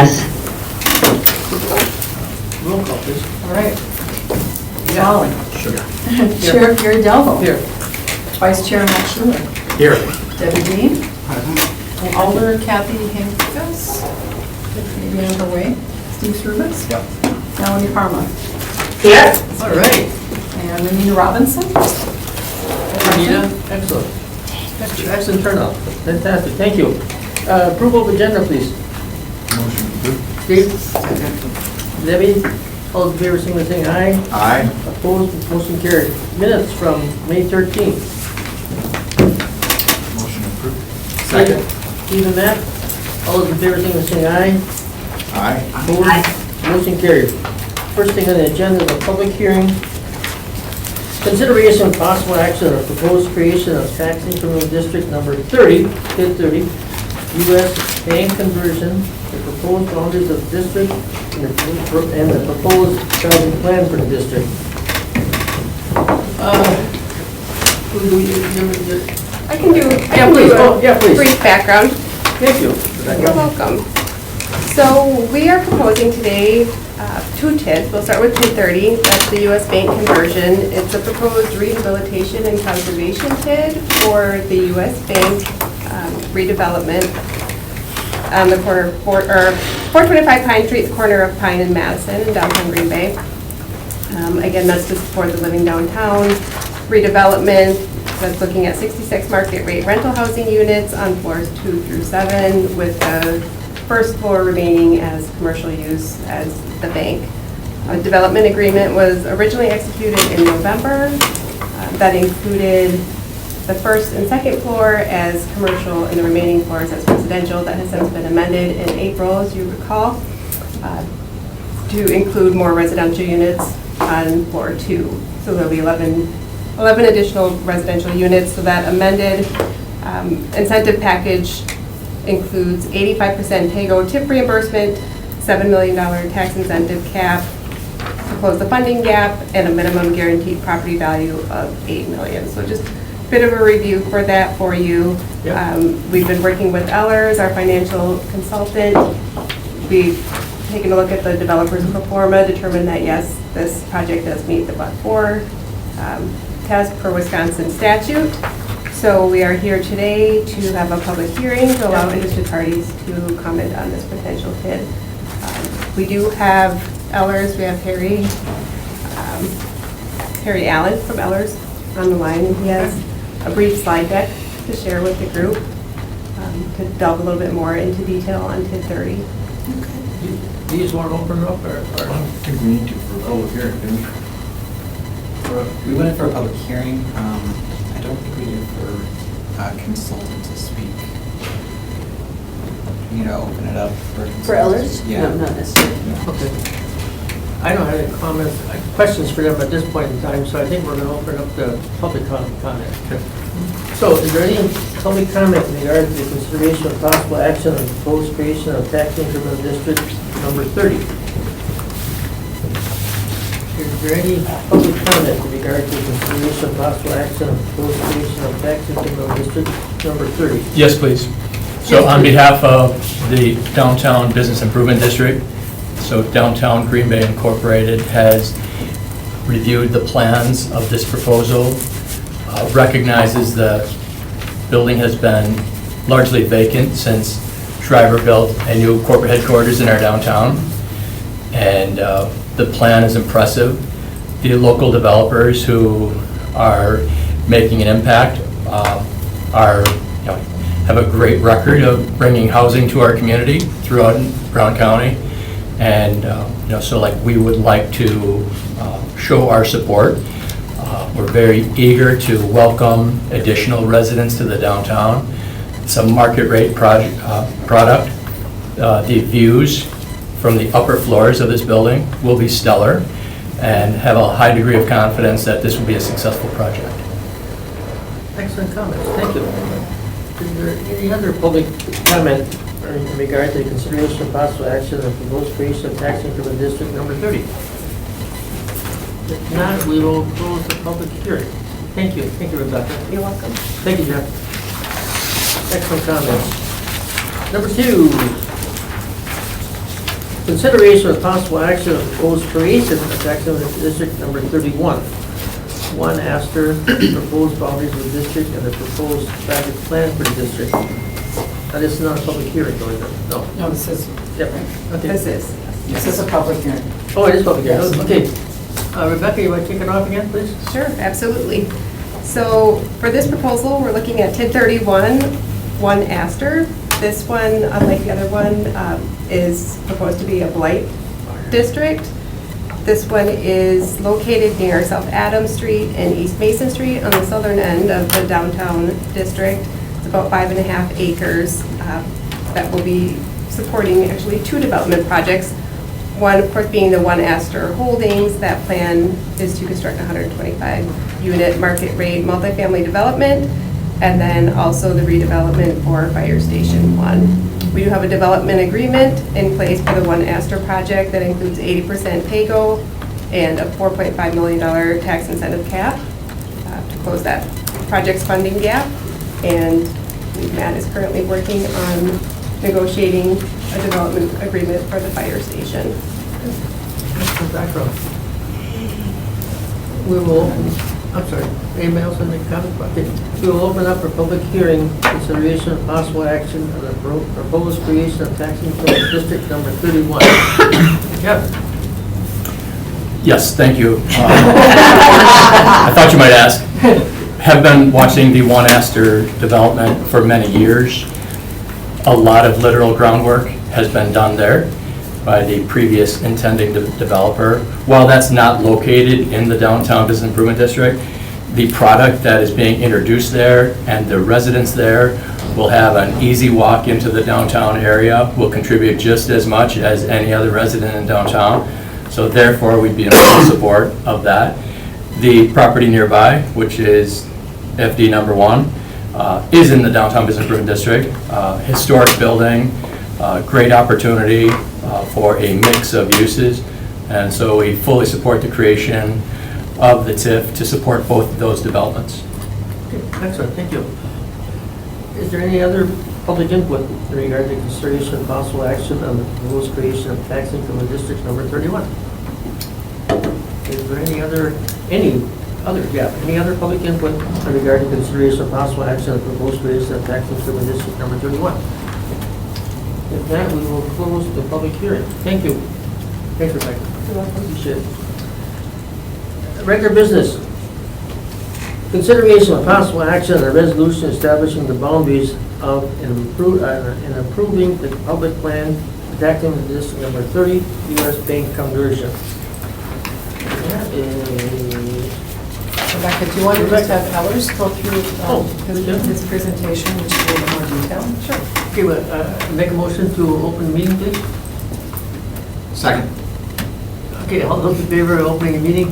Yes. Roll call, please. All right. Yeah. Molly. Sure. Chair Gary Delvo. Here. Vice Chair Matt Schuler. Here. Debbie Dean. And Alder Kathy Hankus. Maybe on her way. Steve Rubens. Yep. Melanie Parma. Here. All right. And Renita Robinson. Anita, excellent. Excellent turnout. Fantastic. Thank you. Approval of agenda, please. Motion approved. Steve? Debbie? All in favor, signify by saying aye. Aye. Opposed? Motion carried. Minutes from May 13th. Motion approved. Second. Steve and Matt? All those in favor, signify by saying aye. Aye. Opposed? Motion carried. First thing on the agenda is a public hearing. Consideration of possible action on proposed creation of tax increment district number 30, PID 30, U.S. bank conversion, the proposed boundaries of the district, and the proposed housing plan for the district. Who do you, I can do yeah, please. Oh, yeah, please. brief background. Thank you. You're welcome. So we are proposing today two TIDs. We'll start with TID 30. That's the U.S. bank conversion. It's a proposed rehabilitation and conservation TID for the U.S. bank redevelopment on the corner of 425 Pine Street, the corner of Pine and Madison in downtown Green Bay. Again, that's to support the living downtown redevelopment. That's looking at 66 market rate rental housing units on floors 2 through 7, with the first floor remaining as commercial use as the bank. A development agreement was originally executed in November. That included the first and second floor as commercial and the remaining floors as residential. That has since been amended in April, as you recall, to include more residential units on floor 2. So there'll be 11 additional residential units. So that amended incentive package includes 85% PAYGO tip reimbursement, $7 million tax incentive cap to close the funding gap, and a minimum guaranteed property value of $8 million. So just a bit of a review for that for you. Yep. We've been working with Ellers, our financial consultant. We've taken a look at the developer's pro forma, determined that yes, this project does meet the but-for test per Wisconsin statute. So we are here today to have a public hearing to allow interested parties to comment on this potential TID. We do have Ellers, we have Harry Allen from Ellers on the line, and he has a brief slide deck to share with the group to delve a little bit more into detail on TID 30. Do you just want to open it up, or? I don't think we need to for a public hearing, do we? We went in for a public hearing. I don't think we did for a consultant to speak. We need to open it up for consultants. For Ellers? Yeah. No, not necessarily. Okay. I don't have any comments, questions for them at this point in time, so I think we're going to open up the public comment. So is there any public comment in regard to the consideration of possible action on the proposed creation of tax increment district number 30? Is there any public comment in regard to the consideration of possible action on the proposed creation of tax increment district number 30? Yes, please. So on behalf of the Downtown Business Improvement District, so Downtown Green Bay Incorporated has reviewed the plans of this proposal, recognizes the building has been largely vacant since Shriver built a new corporate headquarters in our downtown, and the plan is impressive. The local developers who are making an impact have a great record of bringing housing to our community throughout Brown County, and so we would like to show our support. We're very eager to welcome additional residents to the downtown. It's a market rate product. The views from the upper floors of this building will be stellar, and have a high degree of confidence that this will be a successful project. Excellent comments, thank you. Is there any other public comment in regard to the consideration of possible action on the proposed creation of tax increment district number 30? If not, we will close the public hearing. Thank you, Rebecca. You're welcome. Thank you, Jeff. Excellent comments. Number 2, Consideration of possible action of proposed creation of tax increment district number 31. One Astor, proposed boundaries of the district and the proposed traffic plan for the district. This is not a public hearing, though, is it? No. No, this is, Yep. Okay. This is. this is a public hearing. Oh, it is public hearing. Yes. Okay. Rebecca, you want to kick it off again, please? Sure, absolutely. So for this proposal, we're looking at 1031, 1 Astor. This one, unlike the other one, is proposed to be a blight district. This one is located near South Adams Street and East Mason Street on the southern end of the downtown district. It's about 5.5 acres that will be supporting actually 2 development projects. One, of course, being the 1 Astor Holdings. That plan is to construct 125-unit market rate multifamily development, and then also the redevelopment for Fire Station 1. We do have a development agreement in place for the 1 Astor project that includes 80% PAYGO and a $4.5 million tax incentive cap to close that project's funding gap. And Matt is currently working on negotiating a development agreement for the fire station. That's the background. We will, I'm sorry, anybody else have any comments? Okay. We will open up for public hearing, consideration of possible action on the proposed creation of tax increment district number 31. Kevin? Yes, thank you. I thought you might ask. Have been watching the 1 Astor development for many years. A lot of literal groundwork has been done there by the previous intending developer. While that's not located in the downtown business improvement district, the product that is being introduced there and the residents there will have an easy walk into the downtown area, will contribute just as much as any other resident in downtown. So therefore, we'd be in full support of that. The property nearby, which is FD number 1, is in the downtown business improvement district. Historic building, great opportunity for a mix of uses. And so we fully support the creation of the TIF to support both of those developments. Okay, excellent, thank you. Is there any other public input in regard to consideration of possible action on the proposed creation of tax increment district number 31? Is there any other public input in regard to consideration of possible action on the proposed creation of tax increment district number 31? If not, we will close the public hearing. Thank you. Thanks, Rebecca. Appreciate it. Regular business. Consideration of possible action on a resolution establishing the boundaries of and approving the public plan protecting the district number 30 U.S. Bank conversion. That is Rebecca, do you want to just have Ellers go through yeah. his presentation, which is a little more detailed? Sure. Okay, well, make a motion to open the meeting, please. Second. Okay, all those in favor of opening the meeting,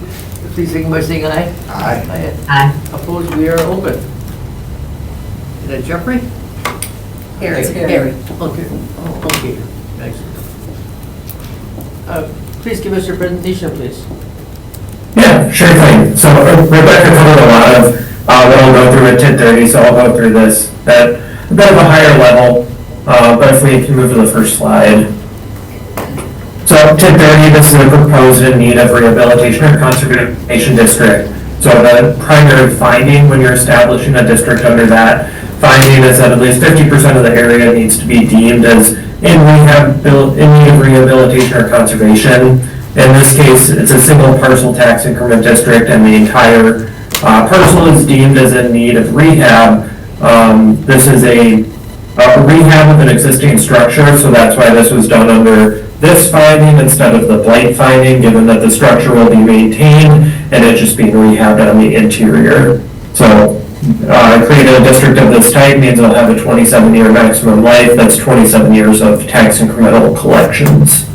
please signify by saying aye. Aye. Aye. Opposed, we are open. Is that Jeffrey? Harry. It's Harry. Okay, okay, excellent. Please give us your presentation, please. Yeah, sure thing. So Rebecca covered a lot of what I'll go through at 10:30, so I'll go through this at a bit of a higher level, but if we can move to the first slide. So 10:30, this is a proposed in need of rehabilitation or conservation district. So the primary finding when you're establishing a district under that finding is that at least 50% of the area needs to be deemed as in need of rehabilitation or conservation. In this case, it's a single parcel tax increment district, and the entire parcel is deemed as in need of rehab. This is a rehab of an existing structure, so that's why this was done under this finding instead of the blight finding, given that the structure will be maintained and it's just being rehabbed on the interior. So creating a district of this type means it'll have a 27-year maximum life. That's 27 years of tax incremental collections.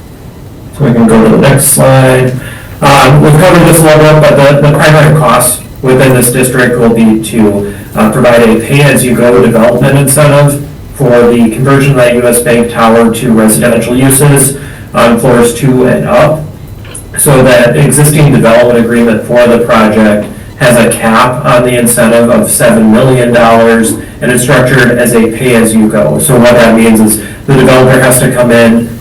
So we can go to the next slide. We've covered this a little bit, but the primary cost within this district will be to provide a pay-as-you-go development incentive for the conversion of that U.S. Bank Tower to residential uses on floors 2 and up. So that existing development agreement for the project has a cap on the incentive of $7 million, and it's structured as a pay-as-you-go. So what that means is the developer has to come in,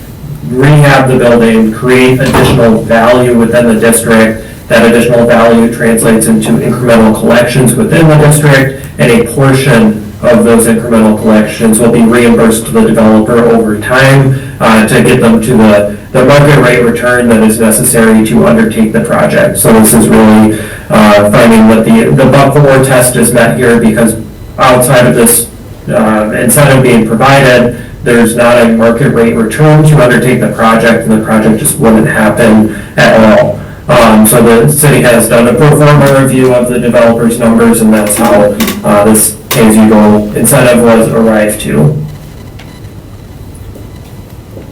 rehab the building, create additional value within the district. That additional value translates into incremental collections within the district, and a portion of those incremental collections will be reimbursed to the developer over time to get them to the market rate return that is necessary to undertake the project. So this is really finding that the but-for test is met here, because outside of this incentive being provided, there's not a market rate return to undertake the project, and the project just wouldn't happen at all. So the city has done a pro forma review of the developer's numbers, and that's how this pay-as-you-go incentive was arrived to.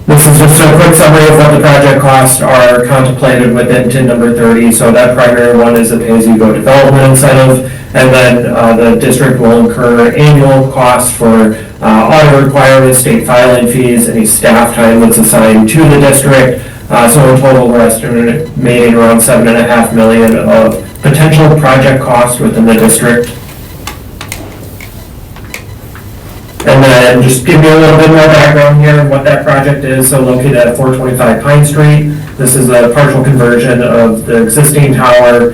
This is just a quick summary of what the project costs are contemplated within TID number 30. So that primary one is a pay-as-you-go development incentive, and then the district will incur annual costs for audit requirements, state filing fees, any staff time that's assigned to the district. So in total, we're estimating around $7.5 million of potential project cost within the district. And then just give you a little bit more background here on what that project is. So located at 425 Pine Street, this is a partial conversion of the existing tower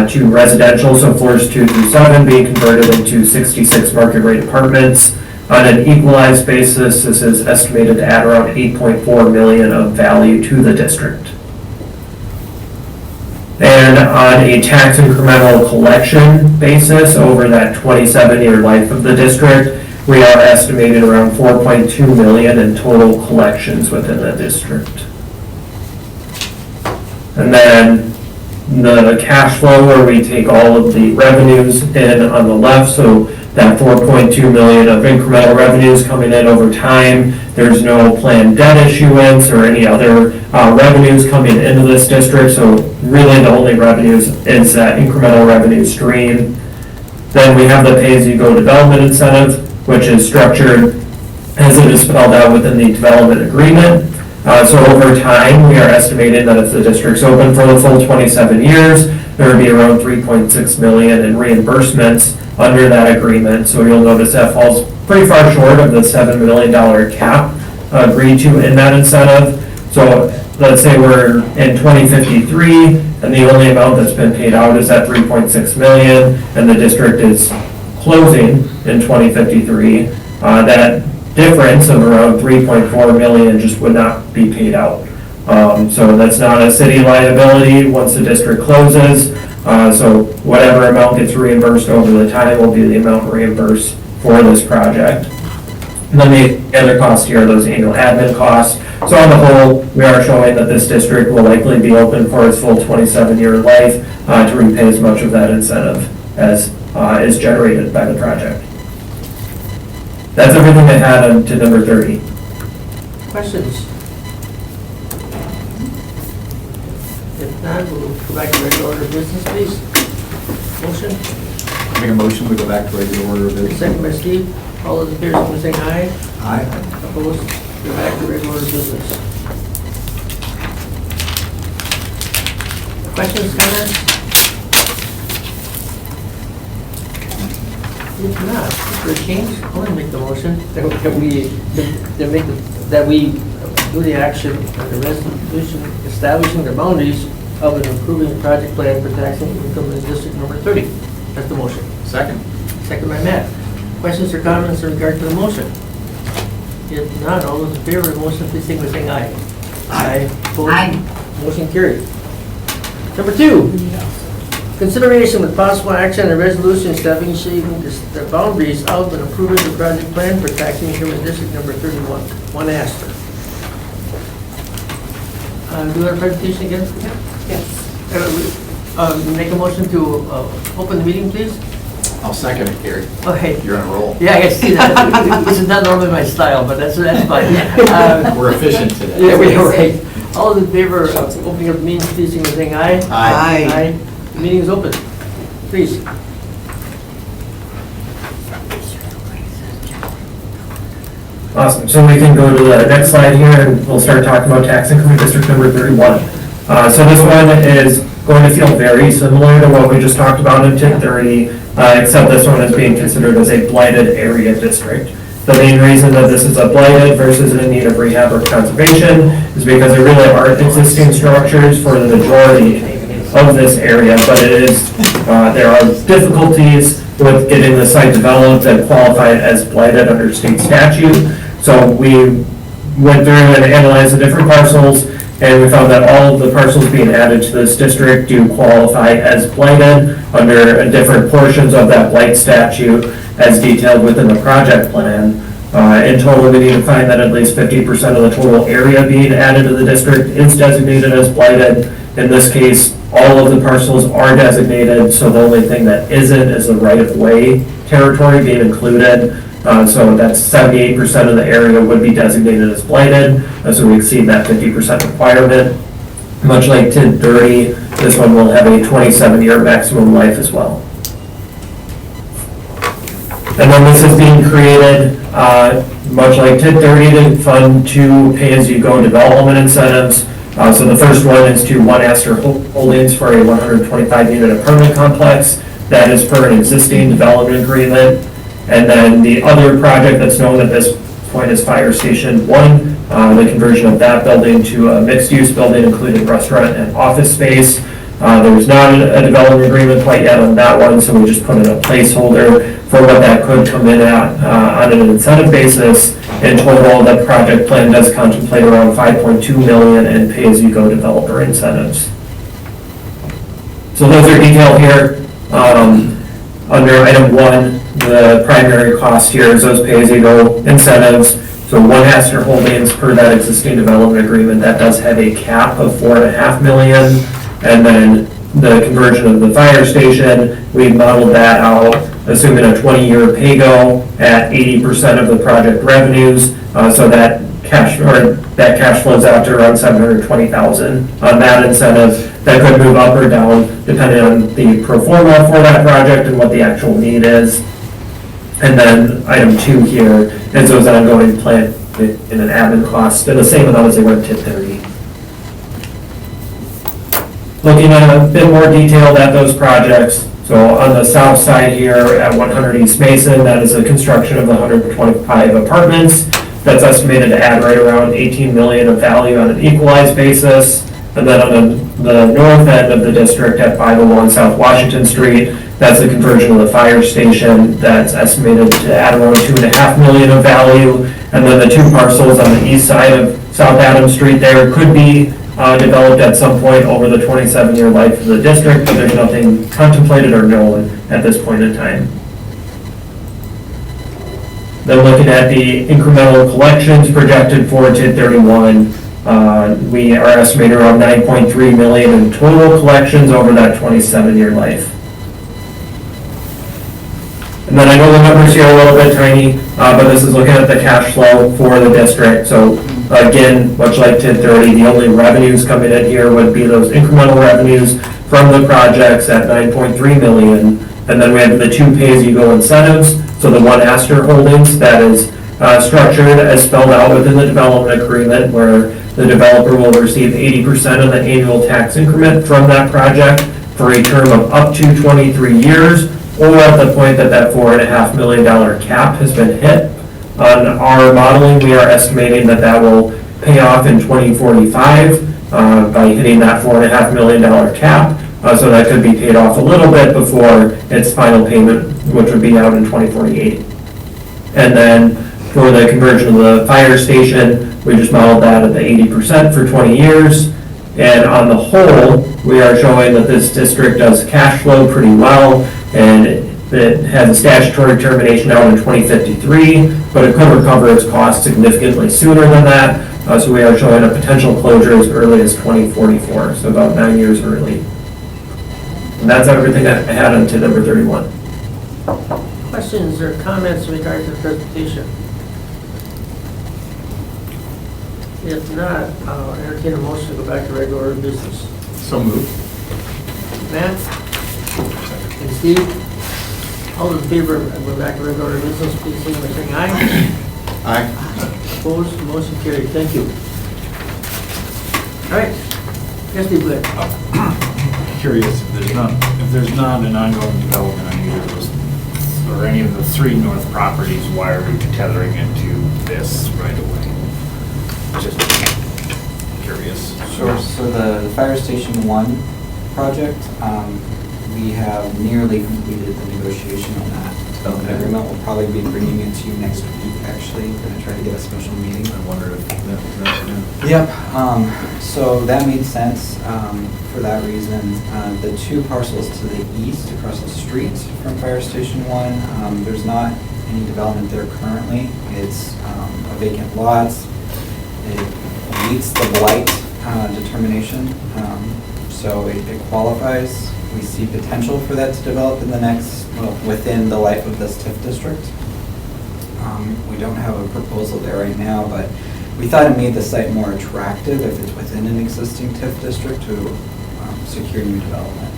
to residential, so floors 2 through 7 being converted into 66 market rate apartments. On an equalized basis, this is estimated to add around $8.4 million of value to the district. And on a tax incremental collection basis over that 27-year life of the district, we are estimating around $4.2 million in total collections within the district. And then the cash flow, where we take all of the revenues in on the left, so that $4.2 million of incremental revenues coming in over time. There's no planned debt issuance or any other revenues coming into this district, so really the only revenues is that incremental revenue stream. Then we have the pay-as-you-go development incentive, which is structured as it is spelled out within the development agreement. So over time, we are estimating that if the district's open for the full 27 years, there would be around $3.6 million in reimbursements under that agreement. So you'll notice that falls pretty far short of the $7 million cap agreed to in that incentive. So let's say we're in 2053, and the only amount that's been paid out is that $3.6 million, and the district is closing in 2053. That difference of around $3.4 million just would not be paid out. So that's not a city liability once the district closes. So whatever amount gets reimbursed over the time will be the amount reimbursed for this project. And then the other costs here are those annual admin costs. So on the whole, we are showing that this district will likely be open for its full 27-year life to repay as much of that incentive as is generated by the project. That's everything I had on to number 30. Questions? If not, we'll go back to regular order of business, please. Motion, Make a motion, we go back to regular order of business. second by Steve. All those in favor, say aye. Aye. Opposed? Go back to regular order of business. Questions, comments? If not, for a change, I want to make the motion that we do the action on the resolution establishing the boundaries of an improving project plan for taxing income in district number 30. That's the motion. Second. Second by Matt. Questions or comments in regard to the motion? If not, all those in favor of the motion, please signify by saying aye. Aye. Opposed? Aye. Motion carried. Number 2, consideration with possible action on a resolution establishing the boundaries of and approving the project plan for taxing income in district number 31. One Astor. Do our presentation again? Yes. Make a motion to open the meeting, please. I'll second it, Gary. Okay. You're on a roll. Yeah, I can see that. This is not normally my style, but that's fine. We're efficient today. Yeah, we are right. All those in favor of opening up the meeting, please signify by saying aye. Aye. Aye. The meeting is open. Please. Awesome. So we can go to the next slide here, and we'll start talking about tax income in district number 31. So this one is going to feel very similar to what we just talked about in TID 30, except this one is being considered as a blighted area district. The main reason that this is a blighted versus in need of rehab or conservation is because there really aren't existing structures for the majority of this area, but it is, there are difficulties with getting the site developed and qualified as blighted under state statute. So we went through and analyzed the different parcels, and we found that all of the parcels being added to this district do qualify as blighted under different portions of that blight statute as detailed within the project plan. In total, we need to find that at least 50% of the total area being added to the district is designated as blighted. In this case, all of the parcels are designated, so the only thing that isn't is the right-of-way territory being included. So that's 78% of the area would be designated as blighted, so we exceed that 50% requirement. Much like TID 30, this one will have a 27-year maximum life as well. And then this is being created, much like TID 30, to fund two pay-as-you-go development incentives. So the first one is to One Astor Holdings for a 125-unit apartment complex. That is per an existing development agreement. And then the other project that's known at this point is Fire Station 1, the conversion of that building to a mixed-use building, including restaurant and office space. There's not a development agreement quite yet on that one, so we just put in a placeholder for what that could come in at on an incentive basis. In total, the project plan does contemplate around $5.2 million in pay-as-you-go developer incentives. So those are detailed here. Under item 1, the primary cost here is those pay-as-you-go incentives. So One Astor Holdings, per that existing development agreement, that does have a cap of $4.5 million. And then the conversion of the fire station, we modeled that out, assuming a 20-year pay-go at 80% of the project revenues. So that cash flows out to around $720,000 on that incentive. That could move up or down depending on the pro forma for that project and what the actual need is. And then item 2 here is those ongoing plant and an admin cost, and the same amount as they were in TID 30. Looking at a bit more detail at those projects, so on the south side here at 100 East Mason, that is a construction of the 125 apartments. That's estimated to add right around $18 million of value on an equalized basis. And then on the north end of the district at 501 South Washington Street, that's the conversion of the fire station. That's estimated to add around $2.5 million of value. And then the two parcels on the east side of South Adams Street there could be developed at some point over the 27-year life of the district, but there's nothing contemplated or known at this point in time. Then looking at the incremental collections projected for TID 31, we are estimating around $9.3 million in total collections over that 27-year life. And then I know the numbers here are a little bit tiny, but this is looking at the cash flow for the district. So again, much like TID 30, the only revenues coming in here would be those incremental revenues from the projects at $9.3 million. And then we have the two pay-as-you-go incentives. So the One Astor Holdings, that is structured as spelled out within the development agreement, where the developer will receive 80% of the annual tax increment from that project for a term of up to 23 years, or at the point that that $4.5 million cap has been hit. On our modeling, we are estimating that that will pay off in 2045 by hitting that $4.5 million cap. So that could be paid off a little bit before its final payment, which would be out in 2048. And then for the conversion of the fire station, we just modeled that at the 80% for 20 years. And on the whole, we are showing that this district does cash flow pretty well, and it has a statutory termination out in 2053, but it could recover its costs significantly sooner than that. So we are showing a potential closure as early as 2044, so about 9 years early. And that's everything I had on TID number 31. Questions or comments in regard to the presentation? If not, I'll entertain a motion to go back to regular order of business. So moved. Matt? And Steve? All in favor of going back to regular order of business, please signal by saying aye. Aye. Opposed, motion carried. Thank you. All right. Yes, Steve, go ahead. Curious if there's not an ongoing development on either of those or any of the 3 north properties, why are we tethering into this right away? Just curious. Sure, so the Fire Station 1 project, we have nearly completed the negotiation on that. Okay. Agreement, we'll probably be bringing it to you next week, actually, gonna try to get a special meeting. I wonder if that was that. Yep, so that made sense for that reason. The 2 parcels to the east across the street from Fire Station 1, there's not any development there currently. It's a vacant lot. It meets the blight determination, so it qualifies. We see potential for that to develop in the next, well, within the life of this TIF district. We don't have a proposal there right now, but we thought it made the site more attractive if it's within an existing TIF district to secure new development.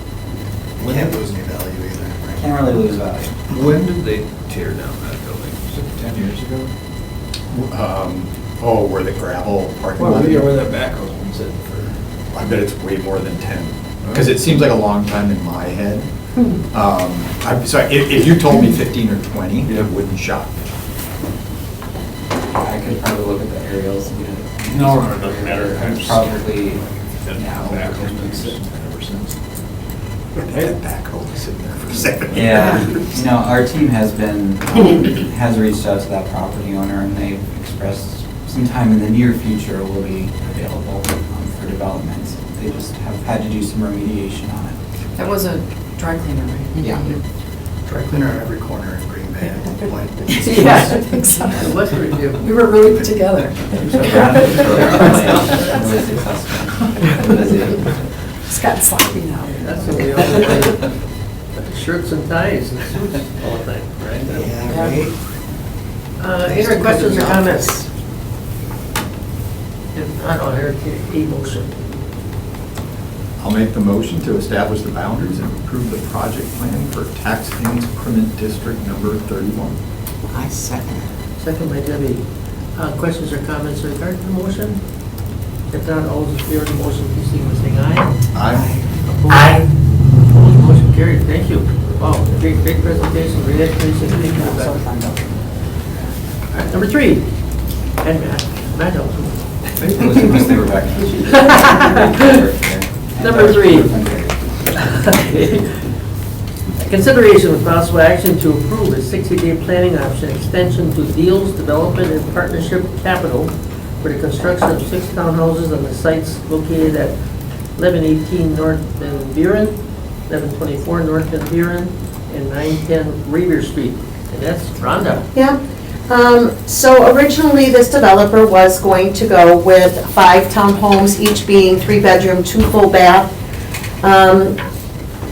We can't lose any value either, right? Can't really lose value. When did they tear down that building? Was it 10 years ago? Where the gravel parking Well, lot. we know where that backhoe was sitting for. I bet it's way more than 10, because it seems like a long time in my head. I'm sorry, if you told me 15 or 20, it wouldn't shock me. I could probably look at the aerials and get it. No, it doesn't matter. It's probably, That yeah, backhoe's been sitting there ever since. That backhoe was sitting there for 7 years. yeah, our team has been, has reached out to that property owner, and they've expressed sometime in the near future will be available for development. They just have had to do some remediation on it. That was a dry cleaner, right? Yeah. Dry cleaner on every corner in Green Bay at one point. Yeah, I think so. What's the review? We were really put together. Really successful. It's gotten sloppy now. That's what we all do. Shirts and ties and suits all the time, right? Any other questions or comments? If not, I'll entertain a motion. I'll make the motion to establish the boundaries and approve the project plan for tax increment district number 31. I second it. Second by Debbie. Questions or comments regarding the motion? If not, all those in favor of the motion, please signify by saying aye. Aye. Opposed, motion carried. Thank you. Wow, great presentation, great explanation. Thank you, So Rebecca. fun. All right, number 3. And Matt helps. Miss Rebecca. Number 3. Consideration with possible action to approve a 60-day planning option extension to Deals Development and Partnership Capital for the construction of 6 townhouses on the sites located at 1118 North Van Buren, 1124 North Van Buren, and 910 Revere Street. And that's Rhonda. Yeah, so originally this developer was going to go with 5 townhomes, each being 3-bedroom, 2 full bath.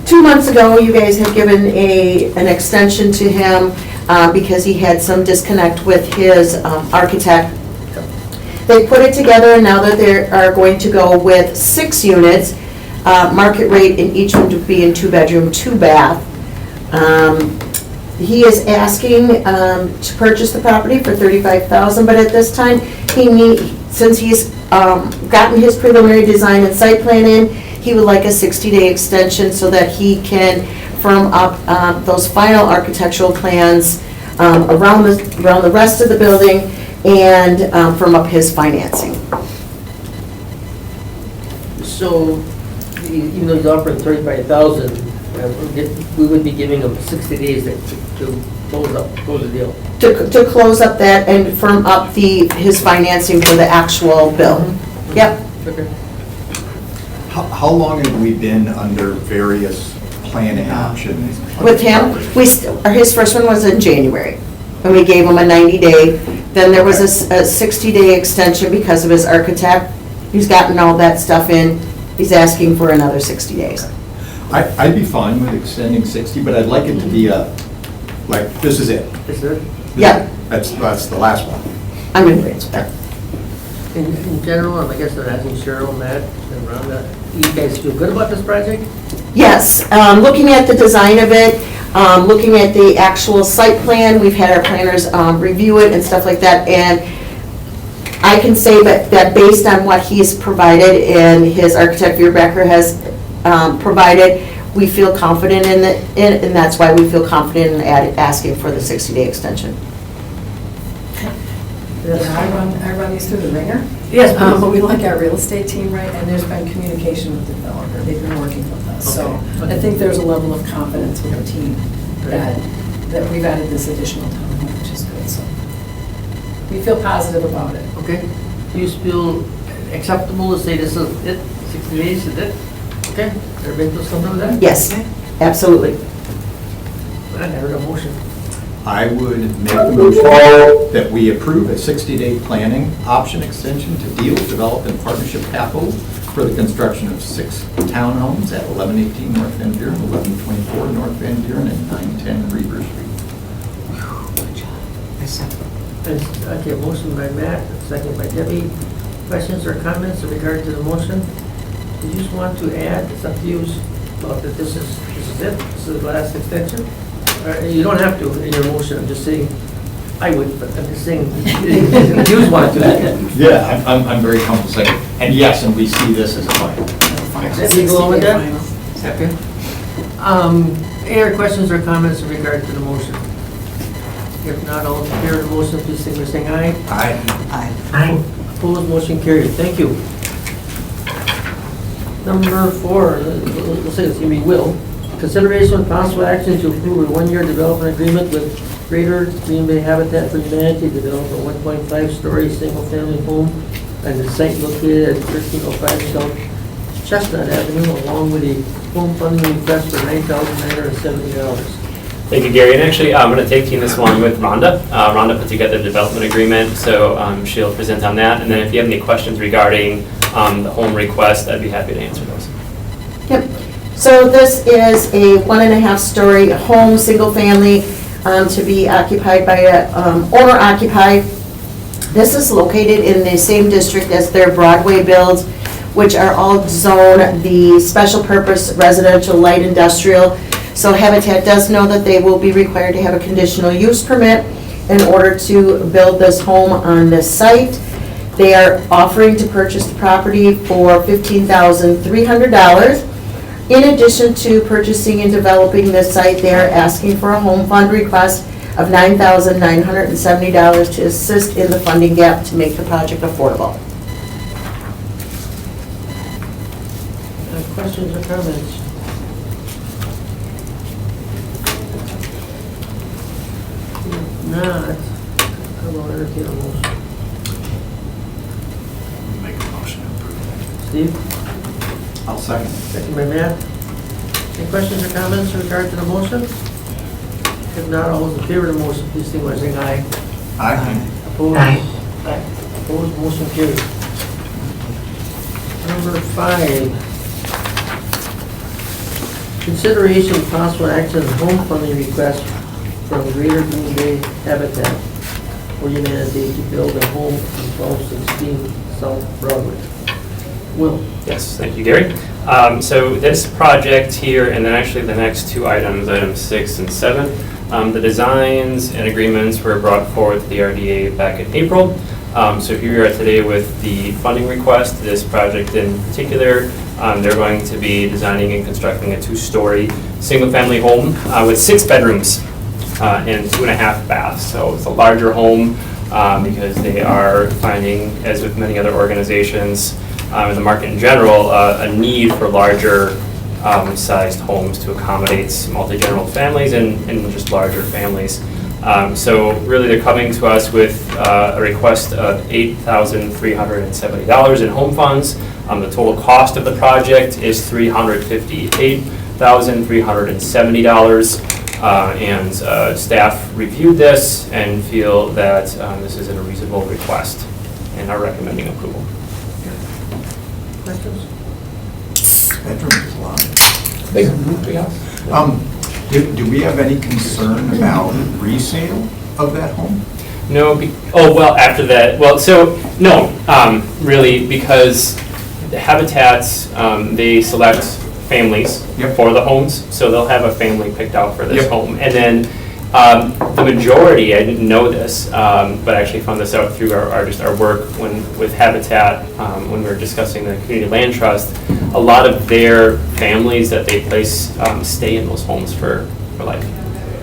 2 months ago, you guys had given an extension to him because he had some disconnect with his architect. They put it together, and now that they are going to go with 6 units, market rate in each one to be in 2-bedroom, 2 bath. He is asking to purchase the property for $35,000, but at this time, since he's gotten his preliminary design and site plan in, he would like a 60-day extension so that he can firm up those final architectural plans around the rest of the building and firm up his financing. So, even though he's offering $35,000, we would be giving him 60 days to close the deal. To close up that and firm up his financing for the actual bill. Yep. Okay. How long have we been under various planning options? With him, his first one was in January, and we gave him a 90-day. Then there was a 60-day extension because of his architect. He's gotten all that stuff in. He's asking for another 60 days. I'd be fine with extending 60, but I'd like it to be like, this is it. Is there, Yeah, That's the last one. I'm in agreement with that. in general, and I guess I'm asking Cheryl, Matt, and Rhonda, you guys feel good about this project? Yes, looking at the design of it, looking at the actual site plan, we've had our planners review it and stuff like that, and I can say that based on what he's provided and his architect, Becker, has provided, we feel confident in it, and that's why we feel confident in asking for the 60-day extension. I run these through the ringer. Yes, But please. we like our real estate team, right, and there's been communication with the developer, they've been working with us. So Okay. I think there's a level of confidence with the team that we've added this additional time, which is good, so. We feel positive about it. Okay. Do you feel acceptable to say this is it, 60 days is it? Okay, everybody feels comfortable with that? Yes, absolutely. I heard a motion. I would make the motion that we approve a 60-day planning option extension to Deal Development Partnership Capital for the construction of 6 townhomes at 1118 North Van Buren, 1124 North Van Buren, and 910 Reaver Street. Okay, motion by Matt, second by Debbie. Questions or comments in regard to the motion? Do you just want to add, it's up to you, that this is it, this is the last extension? You don't have to in your motion, I'm just saying, I would, but I'm just saying, you just want to. Yeah, I'm very comfortable saying, and yes, and we see this as a final. You go on with that? Final. Okay. Any other questions or comments in regard to the motion? If not, all in favor of the motion, please signify by saying aye. Aye. Opposed, motion carried. Thank you. Number 4, we'll say this, we will. Consideration of possible action to approve a 1-year development agreement with Greater Green Bay Habitat for Humanity to develop a 1.5-story single-family home on the site located at 1305 South Chestnut Avenue, along with a home funding request for $9,970. Thank you, Gary. And actually, I'm going to take team this one with Rhonda. Rhonda put together the development agreement, so she'll present on that. And then if you have any questions regarding the home request, I'd be happy to answer those. Yep. So this is a 1.5-story home, single family, to be occupied by a owner occupied. This is located in the same district as their Broadway builds, which are all zoned the special purpose residential light industrial. So Habitat does know that they will be required to have a conditional use permit in order to build this home on this site. They are offering to purchase the property for $15,300. In addition to purchasing and developing this site, they are asking for a home fund request of $9,970 to assist in the funding gap to make the project affordable. Questions or comments? If not, I will entertain a motion. Make a motion to approve. Steve, I'll second. second by Matt. Any questions or comments in regard to the motion? If not, all those in favor of the motion, please signify by saying aye. Aye. Opposed? Aye. Opposed, motion carried. Number 5. Consideration of possible action on home funding request from Greater Green Bay Habitat for Humanity to build a home in 1216 South Broadway. Will? Yes, thank you, Gary. So this project here, and then actually the next 2 items, items 6 and 7, the designs and agreements were brought forward to the RDA back in April. So here we are today with the funding request. This project in particular, they're going to be designing and constructing a 2-story single-family home with 6 bedrooms and 2.5 baths. So it's a larger home because they are finding, as with many other organizations in the market in general, a need for larger sized homes to accommodate multi-generational families and just larger families. So really they're coming to us with a request of $8,370 in home funds. The total cost of the project is $358,370. And staff reviewed this and feel that this is a reasonable request and are recommending approval. Questions? Bedroom is a lot. Big house. Do we have any concern about resale of that home? No, after that, no, really, because the Habitats, they select families Yep. for the homes, so they'll have a family picked out for this Yep. home. And then the majority, I didn't know this, but I actually found this out through our work with Habitat, when we were discussing the community land trust, a lot of their families that they place stay in those homes for life.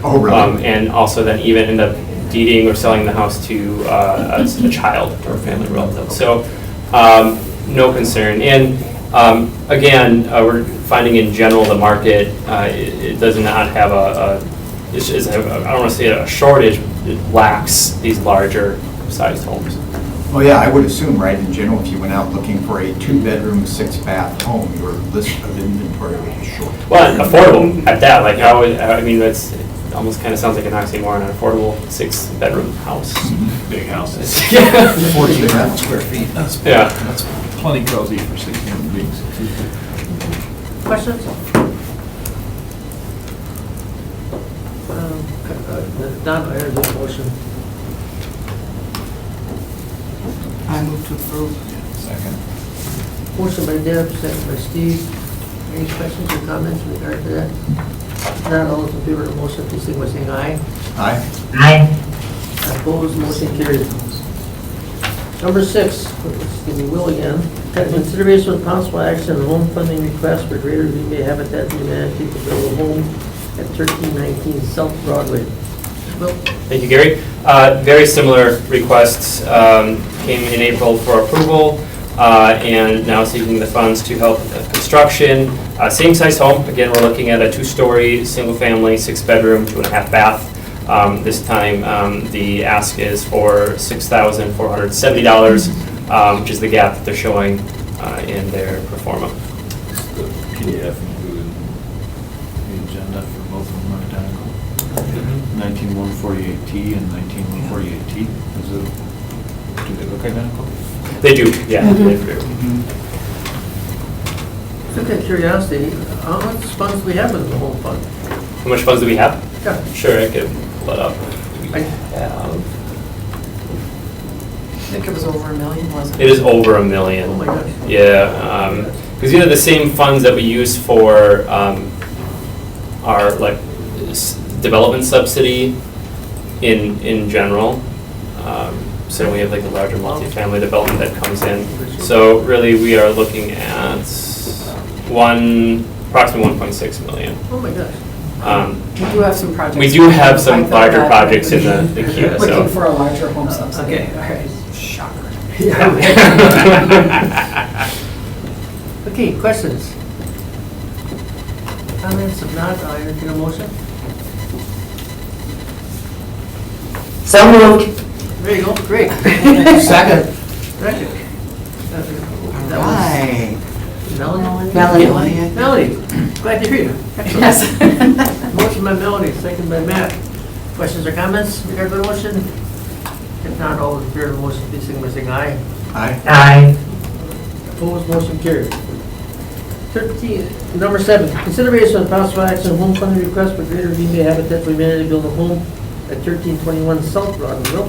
Oh, really? And also then even end up deeding or selling the house to a child or a family relative. So no concern. And again, we're finding in general the market, it does not have I don't want to say a shortage, it lacks these larger sized homes. Well, yeah, I would assume, right, in general, if you went out looking for a 2-bedroom, 6-bath home, your list of inventory would be short. Well, affordable at that, like I mean, it almost kind of sounds like an oxymoron, an affordable 6-bedroom house. Big houses. 14,000 square feet. Yeah. That's plenty cozy for 6 human beings. Questions? Don, I heard the motion. I move to approve. Second. Motion by Deb, second by Steve. Any questions or comments in regard to that? Not all those in favor of the motion, please signify by saying aye. Aye. Opposed, motion carried. Number 6, give me Will again. Consideration of possible action on home funding request for Greater Green Bay Habitat for Humanity to build a home at 1319 South Broadway. Will? Thank you, Gary. Very similar requests came in April for approval, and now seeking the funds to help construction. Same size home. Again, we're looking at a 2-story, single-family, 6-bedroom, 2.5 bath. This time, the ask is for $6,470, which is the gap that they're showing in their pro forma. The PDF included the agenda for both of them identical. 19148T and 19148T. Do they look identical? They do, yeah. They do. Just out of curiosity, how much funds do we have in the home fund? How much funds do we have? Yeah. Sure, I could pull it up. I- I think it was over $1 million, wasn't It is over $1 million. Oh my gosh. Yeah, because these are the same funds that we use for our like development subsidy in general. So we have like a larger multifamily development that comes in. So really, we are looking at approximately 1.6 million. Oh my gosh. We do have some projects. We do have some I thought larger that projects in would the be queue. Looking So. for a larger home subsidy. Okay, all right. Shocker. Okay, questions? Comments? If not, I'll entertain a motion. So moved. There you go, great. Second. Second. All That right. was Melanie? Melanie. Melanie, glad to hear you. Excellent. Yes. Motion by Melanie, second by Matt. Questions or comments regarding the motion? If not, all in favor of the motion, please signify by saying aye. Aye. Aye. Opposed, motion carried. 13, number 7, consideration of possible action on home funding request for Greater Green Bay Habitat for Humanity to build a home at 1321 South Broadway.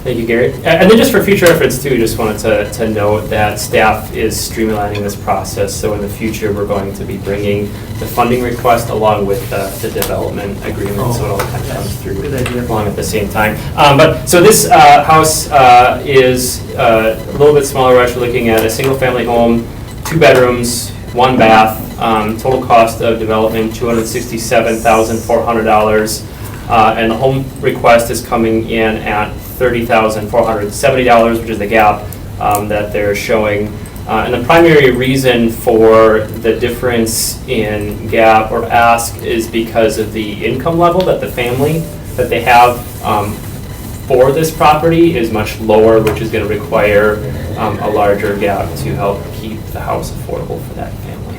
Thank you, Gary. And then just for future reference too, just wanted to note that staff is streamlining this process. So in the future, we're going to be bringing the funding request along with the development agreement, so it all kind of comes through Good idea. along at the same time. But so this house is a little bit smaller. We're actually looking at a single-family home, 2 bedrooms, 1 bath. Total cost of development $267,400. And the home request is coming in at $30,470, which is the gap that they're showing. And the primary reason for the difference in gap or ask is because of the income level that the family that they have for this property is much lower, which is going to require a larger gap to help keep the house affordable for that family.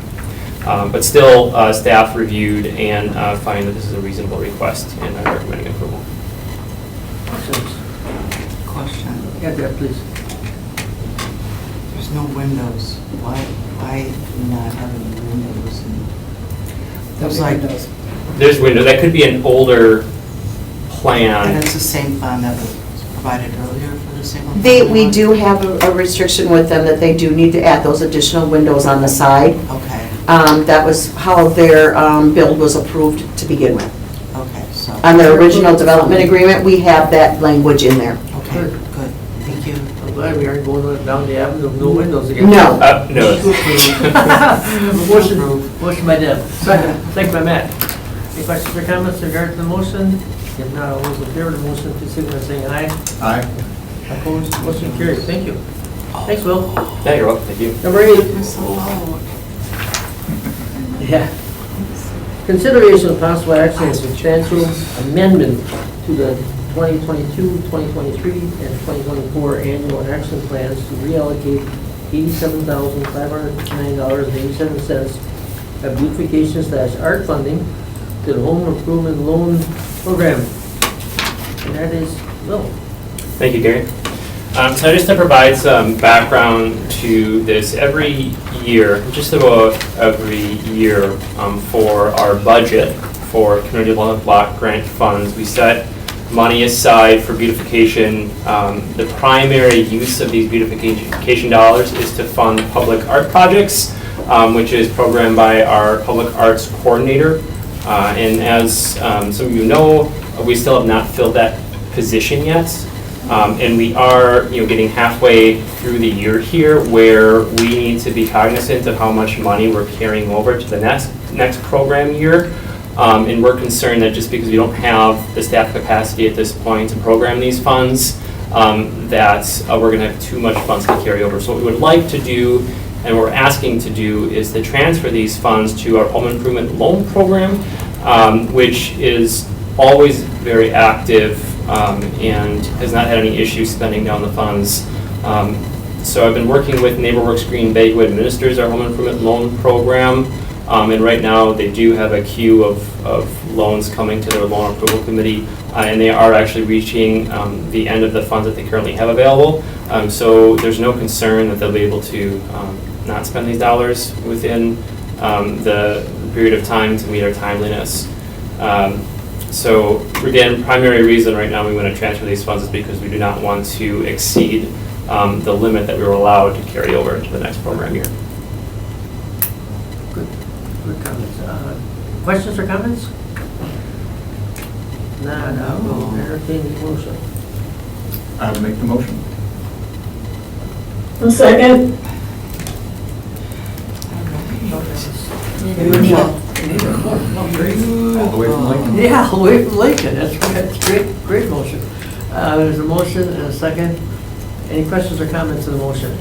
But still, staff reviewed and find that this is a reasonable request and are recommending approval. Questions? Question. Yeah, Deb, please. There's no windows. Why not having windows? There's like, and There's windows. That could be an older plan. it's the same plan that was provided earlier for the single family We one? do have a restriction with them that they do need to add those additional windows on the side. Okay, That was how their build was approved to begin with. okay, so, On their original development agreement, we have that language in there. okay, good, thank you. glad we aren't going down the avenue of no windows again. No. No. Motion by Deb, second by Matt. Any questions or comments in regard to the motion? If not, all those in favor of the motion, please signify by saying aye. Aye. Opposed, motion carried. Thank you. Thanks, Will. Yeah, you're welcome, thank you. Number 8. We're so low. Yeah. Consideration of possible action on substantial amendment to the 2022, 2023, and 2024 annual action plans to reallocate $87,559.87 of beautification/art funding to the home improvement loan program. And that is Will. Thank you, Gary. So just to provide some background to this, every year, just about every year, for our budget for community development block grant funds, we set money aside for beautification. The primary use of these beautification dollars is to fund public art projects, which is programmed by our public arts coordinator. And as some of you know, we still have not filled that position yet. And we are, getting halfway through the year here, where we need to be cognizant of how much money we're carrying over to the next program year. And we're concerned that just because we don't have the staff capacity at this point to program these funds, that we're going to have too much funds to carry over. So what we would like to do, and what we're asking to do, is to transfer these funds to our home improvement loan program, which is always very active and has not had any issues spending down the funds. So I've been working with NeighborWorks Green Bay, who administers our home improvement loan program. And right now, they do have a queue of loans coming to their loan approval committee, and they are actually reaching the end of the funds that they currently have available. So there's no concern that they'll be able to not spend these dollars within the period of time to meet our timeliness. So again, primary reason right now we want to transfer these funds is because we do not want to exceed the limit that we were allowed to carry over to the next program year. Good comments. Questions or comments? None. I will entertain the motion. I will make the motion. A second. All the way from Lincoln. Yeah, away from Lincoln. That's great motion. There's a motion and a second. Any questions or comments on the motion?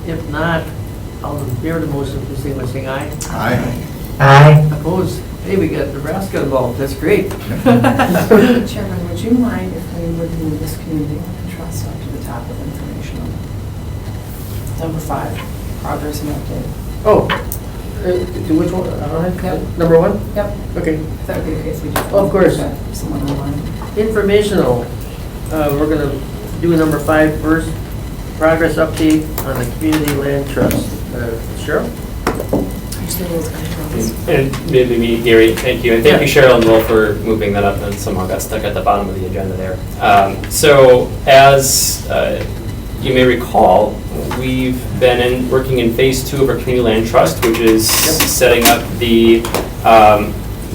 If not, all in favor of the motion, please say by saying aye. Aye. Aye. Opposed? Hey, we got Nebraska involved. That's great. Chairman, would you mind if we would move this community trust up to the top of informational? Number 5, progress and update. Oh, to which one? I don't have. Yep. Number 1? Yep. Okay. If that would be okay if we just. Oh, of course. Someone online. Informational. We're going to do number 5 first. Progress update on the community land trust. Cheryl? And maybe Gary, thank you. And thank you, Cheryl and Will, for moving that up, and somehow got stuck at the bottom of the agenda there. So as you may recall, we've been working in phase 2 of our community land trust, which is setting up the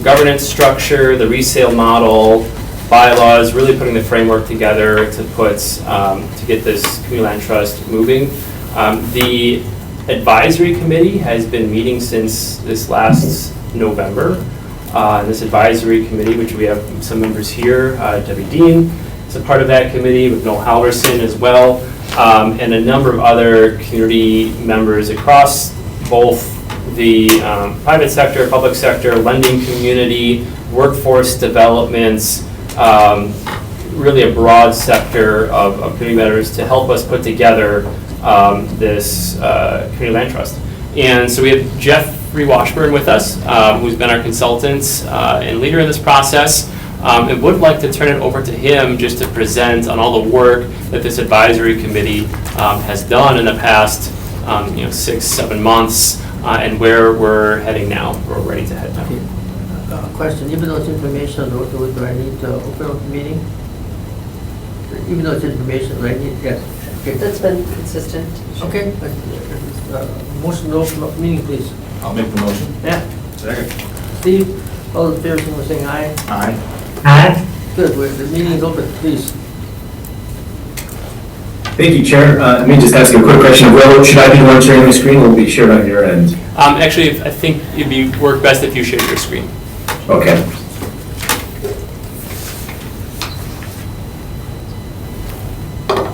governance structure, the resale model, bylaws, really putting the framework together to put to get this community land trust moving. The advisory committee has been meeting since this last November. This advisory committee, which we have some members here, Debbie Dean is a part of that committee, with Noel Halverson as well, and a number of other community members across both the private sector, public sector, lending community, workforce developments, really a broad sector of community members to help us put together this community land trust. And so we have Jeffrey Washburn with us, who's been our consultant and leader in this process. And would like to turn it over to him just to present on all the work that this advisory committee has done in the past 6-7 months and where we're heading now, where we're ready to head now. Question, even though it's information, do I need to open up the meeting? Even though it's information, do I need, yes. Okay. That's been consistent. Okay. Motion to open up the meeting, please. I'll make the motion. Yeah. Second. Steve, all in favor, signify by saying aye. Aye. Aye. Good, the meeting is open, please. Thank you, Chair. Let me just ask you a quick question. Will, should I be the one sharing the screen, or will it be shared on your end? Actually, I think it'd work best if you share your screen. Okay.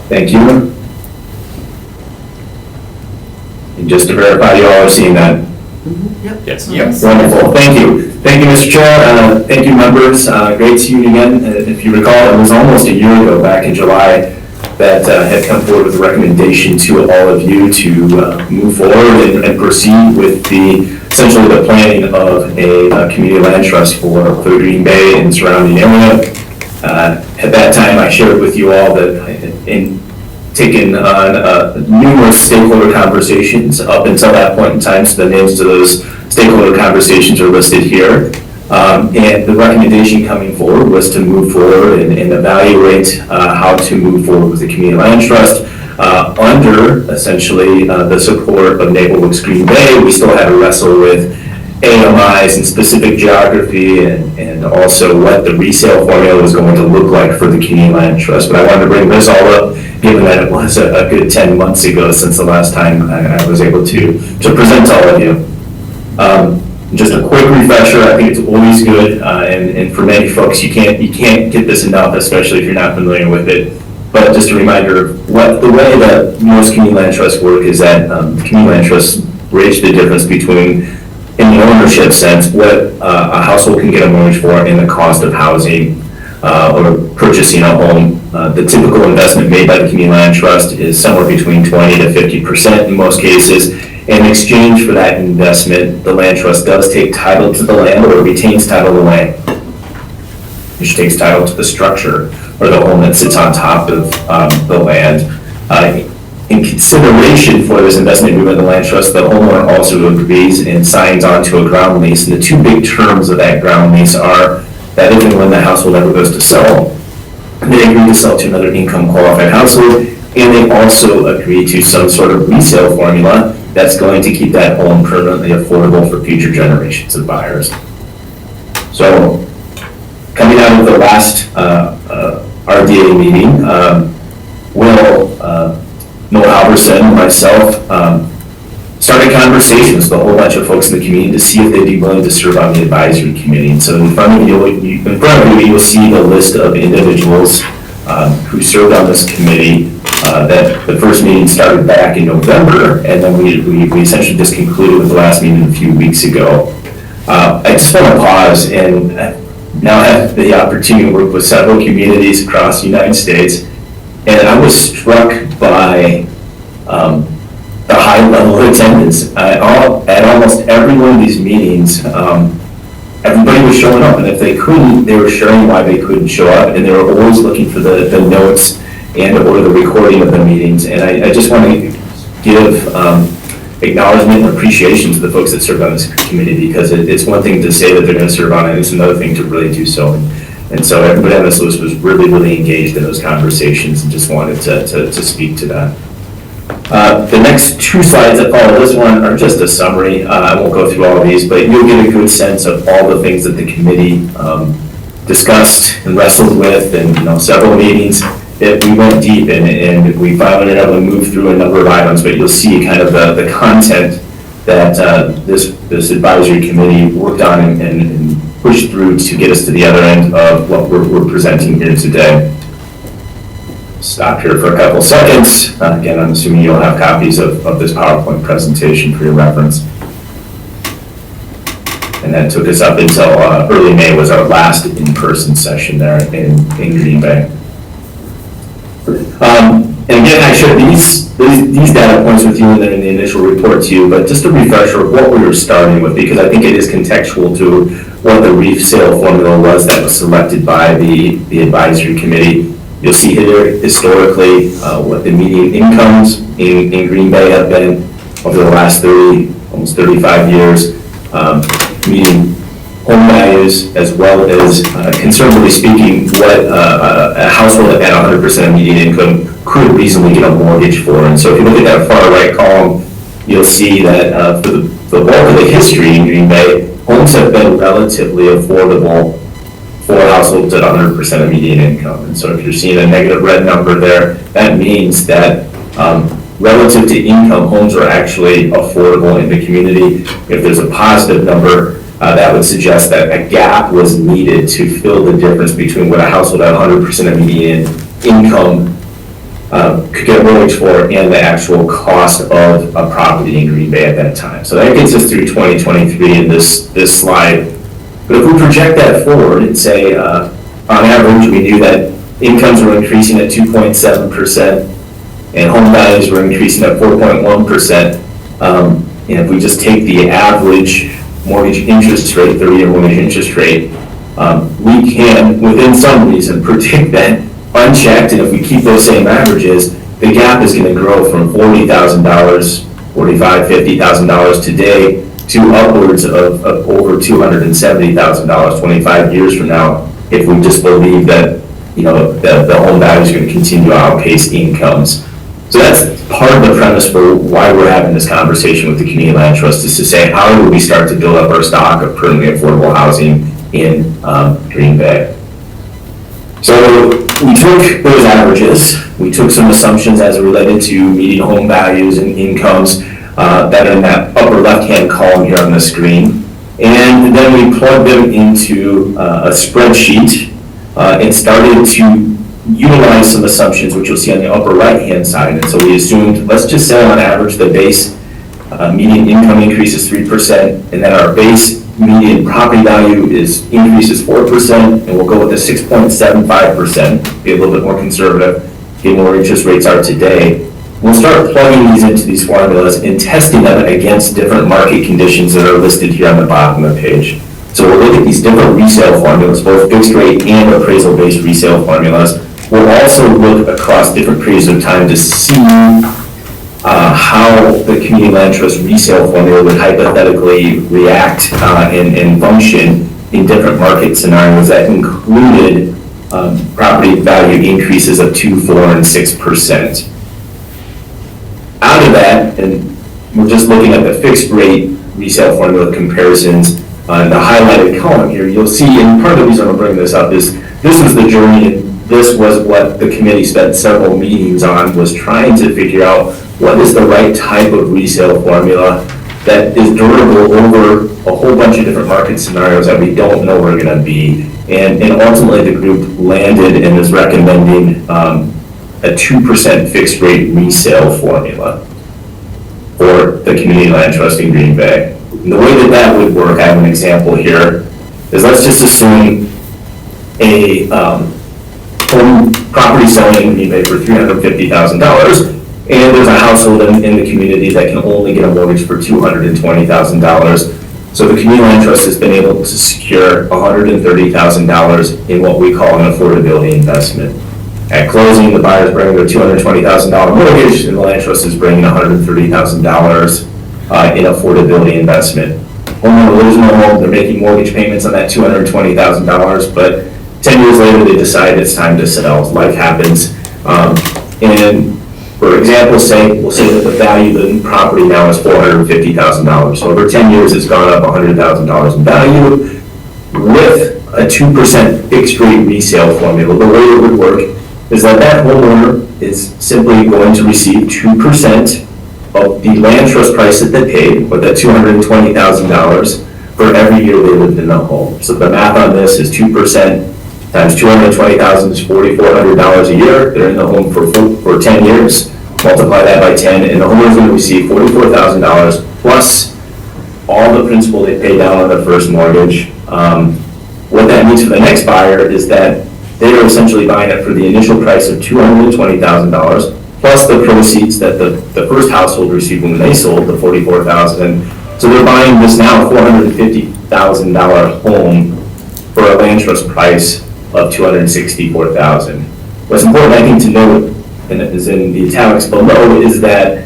Thank you. And just to verify, you all are seeing that? Yes. Yep, wonderful. Thank you. Thank you, Mr. Chair. Thank you, members. Great to see you again. If you recall, it was almost a year ago, back in July, that had come forward with a recommendation to all of you to move forward and proceed with essentially the planning of a community land trust for the Green Bay and surrounding area. At that time, I shared with you all that in taken on numerous stakeholder conversations up until that point in time, so the names of those stakeholder conversations are listed here. And the recommendation coming forward was to move forward and evaluate how to move forward with the community land trust under essentially the support of Neighborhoods Green Bay. We still had to wrestle with AMIs and specific geography and also what the resale formula was going to look like for the community land trust. But I wanted to bring this all up, given that it was a good 10 months ago since the last time I was able to present to all of you. Just a quick refresher, I think it's always good, and for many folks, you can't get this enough, especially if you're not familiar with it. But just a reminder of the way that most community land trusts work is that community land trusts bridge the difference between, in the ownership sense, what a household can get a mortgage for and the cost of housing or purchasing a home. The typical investment made by the community land trust is somewhere between 20 to 50% in most cases. In exchange for that investment, the land trust does take title to the land or retains title to the land, which takes title to the structure or the home that sits on top of the land. In consideration for this investment agreement of the land trust, the homeowner also agrees and signs onto a ground lease. And the two big terms of that ground lease are that if and when the household ever goes to sell, they agree to sell to another income qualified household, and they also agree to some sort of resale formula that's going to keep that home permanently affordable for future generations of buyers. So, coming out of the last RDA meeting, Will, Noel Halverson, myself, started conversations with a whole bunch of folks in the community to see if they'd be willing to serve on the advisory committee. And so in front of you, you'll see the list of individuals who served on this committee. That the first meeting started back in November, and then we essentially just concluded with the last meeting a few weeks ago. I just want to pause and now have the opportunity to work with several communities across the United States, and I was struck by the high level of attendance. At almost every one of these meetings, everybody was showing up, and if they couldn't, they were sharing why they couldn't show up, and they were always looking for the notes and or the recording of the meetings. And I just want to give acknowledgement and appreciation to the folks that serve on this committee, because it's one thing to say that they're going to serve on it, it's another thing to really do so. And so everybody on this list was really, really engaged in those conversations, and just wanted to speak to that. The next two slides that follow this one are just a summary. I won't go through all of these, but you'll get a good sense of all the things that the committee discussed and wrestled with, and several meetings. We went deep and we finally were able to move through a number of items, but you'll see kind of the content that this advisory committee worked on and pushed through to get us to the other end of what we're presenting here today. Stop here for a couple seconds. Again, I'm assuming you'll have copies of this PowerPoint presentation for your reference. And that took us up until early May was our last in-person session there in Green Bay. And again, I shared these data points with you in the initial report to you, but just a refresher of what we were starting with, because I think it is contextual to what the resale formula was that was selected by the advisory committee. You'll see here historically what the median incomes in Green Bay have been over the last almost 35 years, median home values, as well as, conservatively speaking, what a household at 100% of median income could reasonably get a mortgage for. And so if you look at that far right column, you'll see that for the bulk of the history in Green Bay, homes have been relatively affordable for households at 100% of median income. And so if you're seeing a negative red number there, that means that relative to income, homes are actually affordable in the community. If there's a positive number, that would suggest that a gap was needed to fill the difference between what a household at 100% of median income could get a mortgage for and the actual cost of a property in Green Bay at that time. So that gets us through 2023 in this slide. But if we project that forward and say, on average, we knew that incomes were increasing at 2.7% and home values were increasing at 4.1%, and if we just take the average mortgage interest rate, 30-year mortgage interest rate, we can, within some reason, predict that unchecked, and if we keep those same averages, the gap is going to grow from $40,000, $45,000, $50,000 today to upwards of over $270,000 25 years from now, if we just believe that, the home values are going to continue to outpace incomes. So that's part of the premise for why we're having this conversation with the Community Land Trust, is to say, how do we start to build up our stock of permanently affordable housing in Green Bay? So we took those averages, we took some assumptions as it related to median home values and incomes that are in that upper left-hand column here on the screen, and then we plugged them into a spreadsheet and started to utilize some assumptions, which you'll see on the upper right-hand side. And so we assumed, let's just say on average, the base median income increase is 3%, and then our base median property value increases 4%, and we'll go with the 6.75%, be a little bit more conservative, given where interest rates are today. We'll start plugging these into these formulas and testing them against different market conditions that are listed here on the bottom of the page. So we'll look at these different resale formulas, both fixed rate and appraisal-based resale formulas. We'll also look across different periods of time to see how the Community Land Trust resale formula would hypothetically react and function in different market scenarios that included property value increases of 2%, 4%, and 6%. Out of that, and we're just looking at the fixed rate resale formula comparisons, in the highlighted column here, you'll see, and part of the reason I'm bringing this up is this was the journey, and this was what the committee spent several meetings on, was trying to figure out what is the right type of resale formula that is durable over a whole bunch of different market scenarios that we don't know we're going to be. And ultimately, the group landed and is recommending a 2% fixed rate resale formula for the Community Land Trust in Green Bay. And the way that would work, I have an example here, is let's just assume a home property selling in Green Bay for $350,000, and there's a household in the community that can only get a mortgage for $220,000. So the Community Land Trust has been able to secure $130,000 in what we call an affordability investment. At closing, the buyer's bringing their $220,000 mortgage, and the Land Trust is bringing $130,000 in affordability investment. Homeowner lives in a home, they're making mortgage payments on that $220,000, but 10 years later, they decide it's time to sell. Life happens. And for example's sake, we'll say that the value of the property now is $450,000. So over 10 years, it's gone up $100,000 in value. With a 2% fixed rate resale formula, the way it would work is that homeowner is simply going to receive 2% of the land trust price that they paid, or that $220,000, for every year they lived in the home. So the math on this is 2% times $220,000 is $4,400 a year. They're in the home for 10 years. Multiply that by 10, and the homeowner is going to receive $44,000 plus all the principal they pay down on their first mortgage. What that means for the next buyer is that they are essentially buying it for the initial price of $220,000 plus the proceeds that the first household received when they sold, the $44,000. So they're buying this now $450,000 home for a land trust price of $264,000. What's important, I think, to note, and it is in the italics below, is that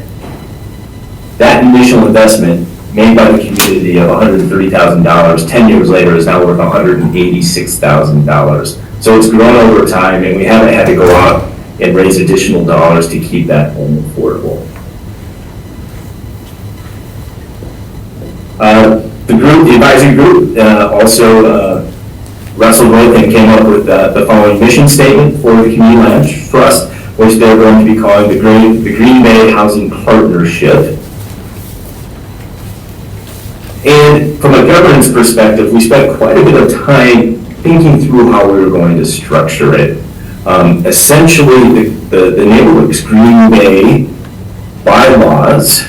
initial investment made by the community of $130,000, 10 years later is now worth $186,000. So it's grown over time, and we haven't had to go out and raise additional dollars to keep that home affordable. The advisory group also wrestled with and came up with the following mission statement for the Community Land Trust, which they're going to be calling the Green Bay Housing Partnership. And from a governance perspective, we spent quite a bit of time thinking through how we were going to structure it. Essentially, the Neighborhoods Green Bay bylaws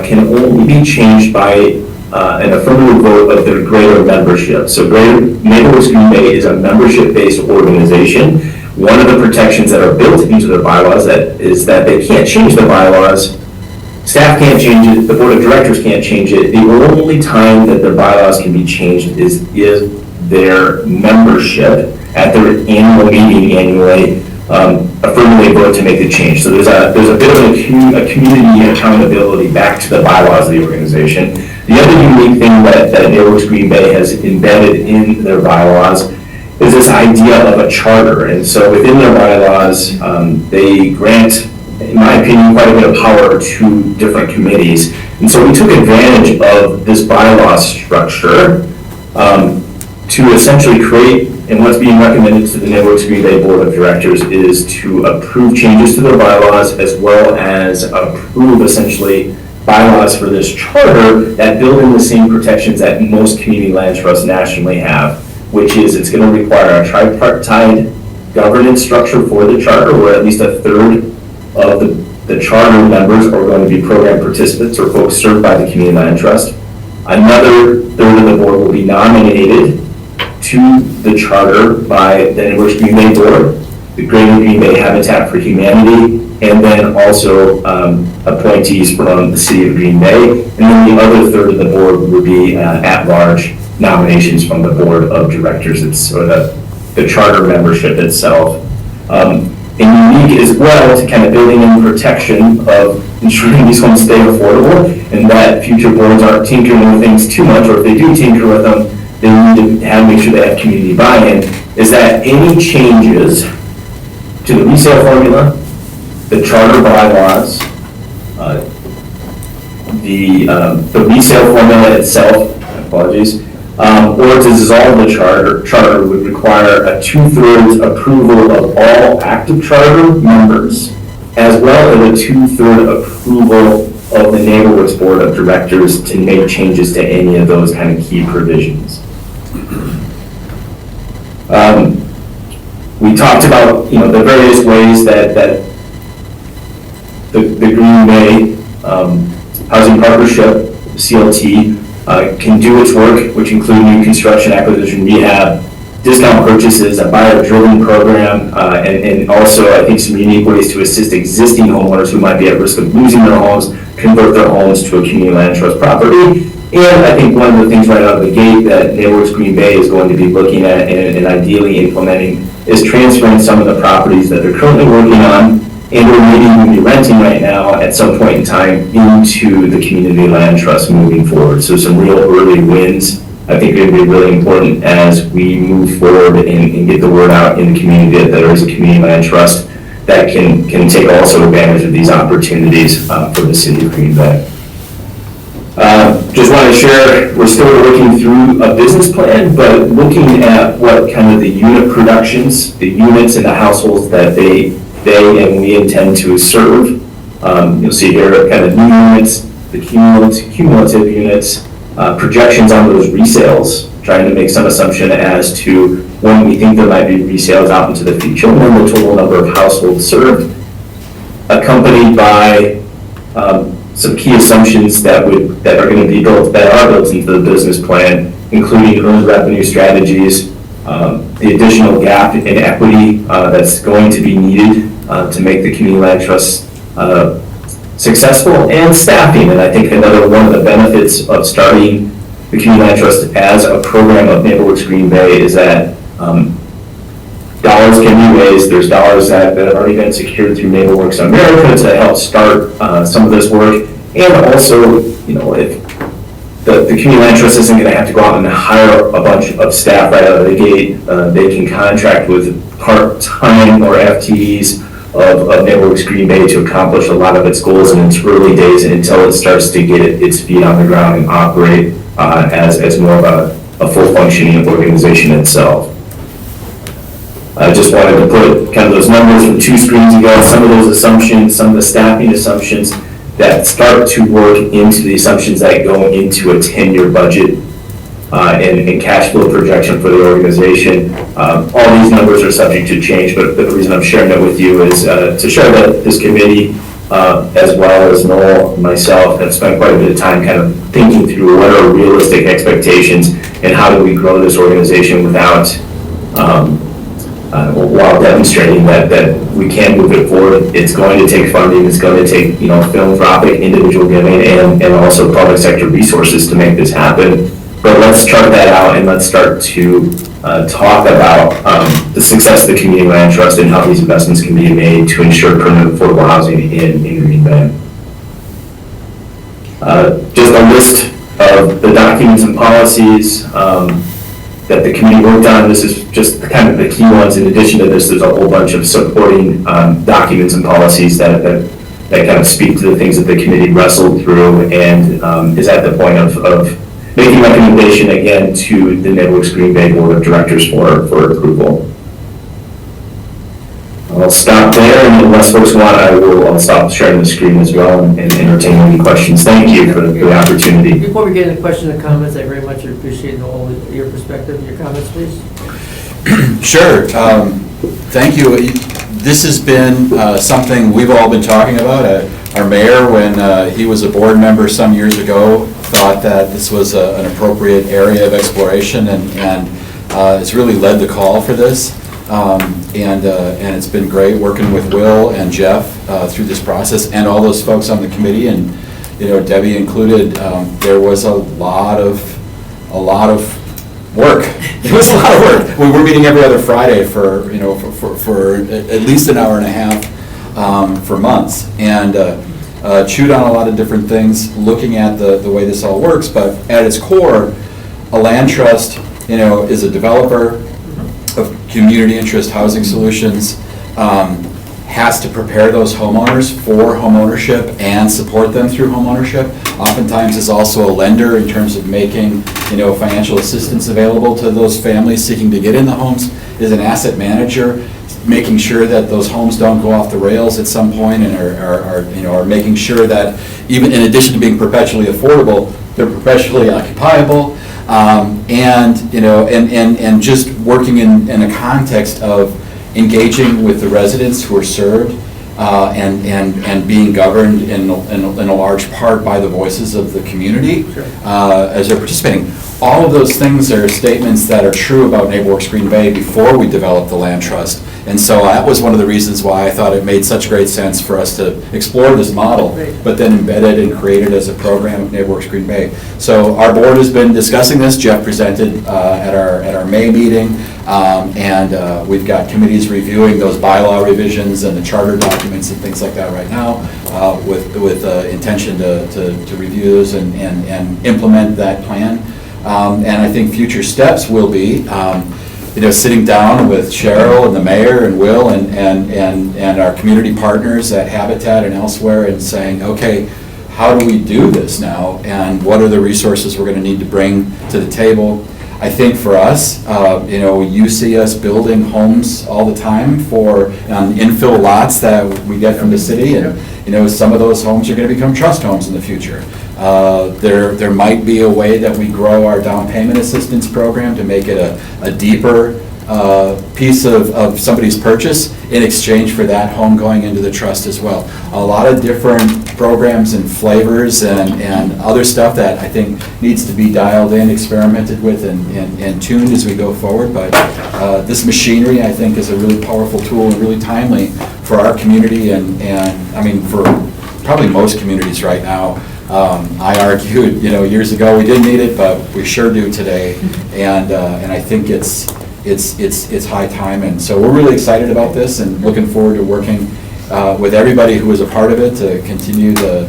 can only be changed by an affirmative vote of their greater membership. So Neighborhoods Green Bay is a membership-based organization. One of the protections that are built into their bylaws is that they can't change the bylaws. Staff can't change it, the board of directors can't change it. The only time that their bylaws can be changed is if their membership at their annual meeting annually affirmatively vote to make the change. So there's a bit of a community accountability back to the bylaws of the organization. The other unique thing that Neighborhoods Green Bay has embedded in their bylaws is this idea of a charter. And so within their bylaws, they grant, in my opinion, quite a bit of power to different committees. And so we took advantage of this bylaw structure to essentially create, and what's being recommended to the Neighborhoods Green Bay Board of Directors is to approve changes to their bylaws as well as approve essentially bylaws for this charter that build in the same protections that most community land trusts nationally have, which is it's going to require a tripartite governance structure for the charter, where at least a third of the charter members are going to be program participants or folks served by the community land trust. Another third of the board will be nominated to the charter by the Neighborhoods Green Bay Board, the Greater Green Bay Habitat for Humanity, and then also appointees from the city of Green Bay. And then the other third of the board would be at-large nominations from the board of directors, or the charter membership itself. And unique as well to kind of building in protection of ensuring these homes stay affordable and that future boards aren't tinkering with things too much, or if they do tinker with them, they need to make sure they have community buy-in, is that any changes to the resale formula, the charter bylaws, the resale formula itself, apologies, or to dissolve the charter would require a 2/3 approval of all active charter members, as well as a 2/3 approval of the Neighborhoods Board of Directors to make changes to any of those kind of key provisions. We talked about, the various ways that the Green Bay Housing Partnership, CLT, can do its work, which include new construction, acquisition, rehab, discount purchases, a buyer-driven program, and also, I think, some unique ways to assist existing homeowners who might be at risk of losing their homes, convert their homes to a community land trust property. And I think one of the things right out of the gate that Neighborhoods Green Bay is going to be looking at and ideally implementing is transferring some of the properties that they're currently working on and or maybe even be renting right now at some point in time into the community land trust moving forward. So some real early wins, I think, are going to be really important as we move forward and get the word out in the community that there is a community land trust that can take also advantage of these opportunities for the city of Green Bay. Just want to share, we're still working through a business plan, but looking at what kind of the unit productions, the units and the households that they and we intend to serve. You'll see here kind of new units, the cumulative units, projections on those resales, trying to make some assumption as to when we think there might be resales out into the future, and then the total number of households served, accompanied by some key assumptions that are going to be built into the business plan, including earned revenue strategies, the additional gap in equity that's going to be needed to make the community land trust successful, and staffing. And I think another one of the benefits of starting the community land trust as a program of Neighborhoods Green Bay is that dollars can be raised. There's dollars that have already been secured through NeighborWorks America to help start some of this work. And also, if the community land trust isn't going to have to go out and hire a bunch of staff right out of the gate, they can contract with part-time or FTEs of NeighborWorks Green Bay to accomplish a lot of its goals in its early days until it starts to get its feet on the ground and operate as more of a full functioning organization itself. I just wanted to put kind of those numbers from 2 screens ago, some of those assumptions, some of the staffing assumptions that start to work into the assumptions that go into a 10-year budget and cash flow projection for the organization. All these numbers are subject to change, but the reason I'm sharing it with you is to show that this committee, as well as Noel and myself, have spent quite a bit of time kind of thinking through what are realistic expectations and how do we grow this organization without, while demonstrating that we can move it forward. It's going to take funding, it's going to take, philanthropic, individual giving, and also public sector resources to make this happen. But let's chart that out and let's start to talk about the success of the Community Land Trust and how these investments can be made to ensure permanent affordable housing in Green Bay. Just a list of the documents and policies that the committee worked on. This is just kind of the key ones. In addition to this, there's a whole bunch of supporting documents and policies that kind of speak to the things that the committee wrestled through and is at the point of making recommendation again to the Networks Green Bay Board of Directors for approval. I'll stop there, and unless folks want, I'll stop sharing the screen as well and entertain any questions. Thank you for the opportunity. Before we get into questions and comments, I very much appreciate your perspective, your comments, please. Sure. Thank you. This has been something we've all been talking about. Our mayor, when he was a board member some years ago, thought that this was an appropriate area of exploration, and it's really led the call for this. And it's been great working with Will and Jeff through this process, and all those folks on the committee, and Debbie included. There was a lot of work. It was a lot of work. We were meeting every other Friday for at least an hour and a half for months, and chewed on a lot of different things, looking at the way this all works. But at its core, a land trust, is a developer of community interest housing solutions, has to prepare those homeowners for homeownership and support them through homeownership. Oftentimes is also a lender in terms of making, financial assistance available to those families seeking to get in the homes, is an asset manager, making sure that those homes don't go off the rails at some point, and are making sure that even in addition to being perpetually affordable, they're perpetually occupiable. And just working in a context of engaging with the residents who are served and being governed in a large part by the voices of the community as they're participating. All of those things are statements that are true about NeighborWorks Green Bay before we developed the land trust. And so that was one of the reasons why I thought it made such great sense for us to explore this model, but then embed it and create it as a program of NeighborWorks Green Bay. So our board has been discussing this. Jeff presented at our May meeting, and we've got committees reviewing those bylaw revisions and the charter documents and things like that right now, with intention to review those and implement that plan. And I think future steps will be sitting down with Cheryl and the mayor and Will and our community partners at Habitat and elsewhere and saying, okay, how do we do this now? And what are the resources we're going to need to bring to the table? I think for us, you see us building homes all the time for infill lots that we get from the city, and some of those homes are going to become trust homes in the future. There might be a way that we grow our down payment assistance program to make it a deeper piece of somebody's purchase in exchange for that home going into the trust as well. A lot of different programs and flavors and other stuff that I think needs to be dialed in, experimented with, and tuned as we go forward. But this machinery, I think, is a really powerful tool and really timely for our community and I mean for probably most communities right now. I argued, years ago we didn't need it, but we sure do today, and I think it's high time, and so we're really excited about this and looking forward to working with everybody who was a part of it to continue the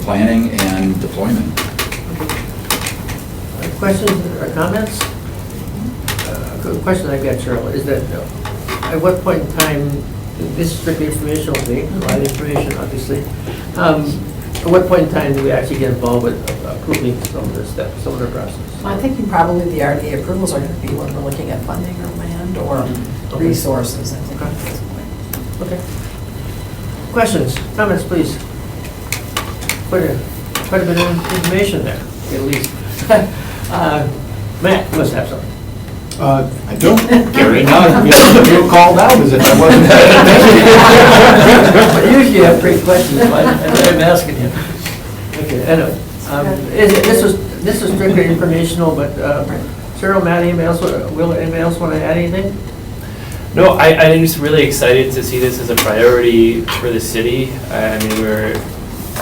planning and deployment. Questions or comments? The question I got, Cheryl, is that at what point in time, this is strictly informational, a lot of information, obviously. At what point in time do we actually get involved with approving some of the steps, some of the process? Well, I think probably the RDA approvals are going to be when we're looking at funding or land or resources, I think, Okay. at this point. Okay. Questions, comments, please? Quite a bit of information there, at least. Matt, you must have something. I don't, Gary, now I feel called out as if I wasn't. But usually you have great questions, but I'm asking you. Okay, anyway, this is strictly informational, but Cheryl, Matt, anybody else, Will, anybody else want to add anything? No, I'm just really excited to see this as a priority for the city. I mean, we're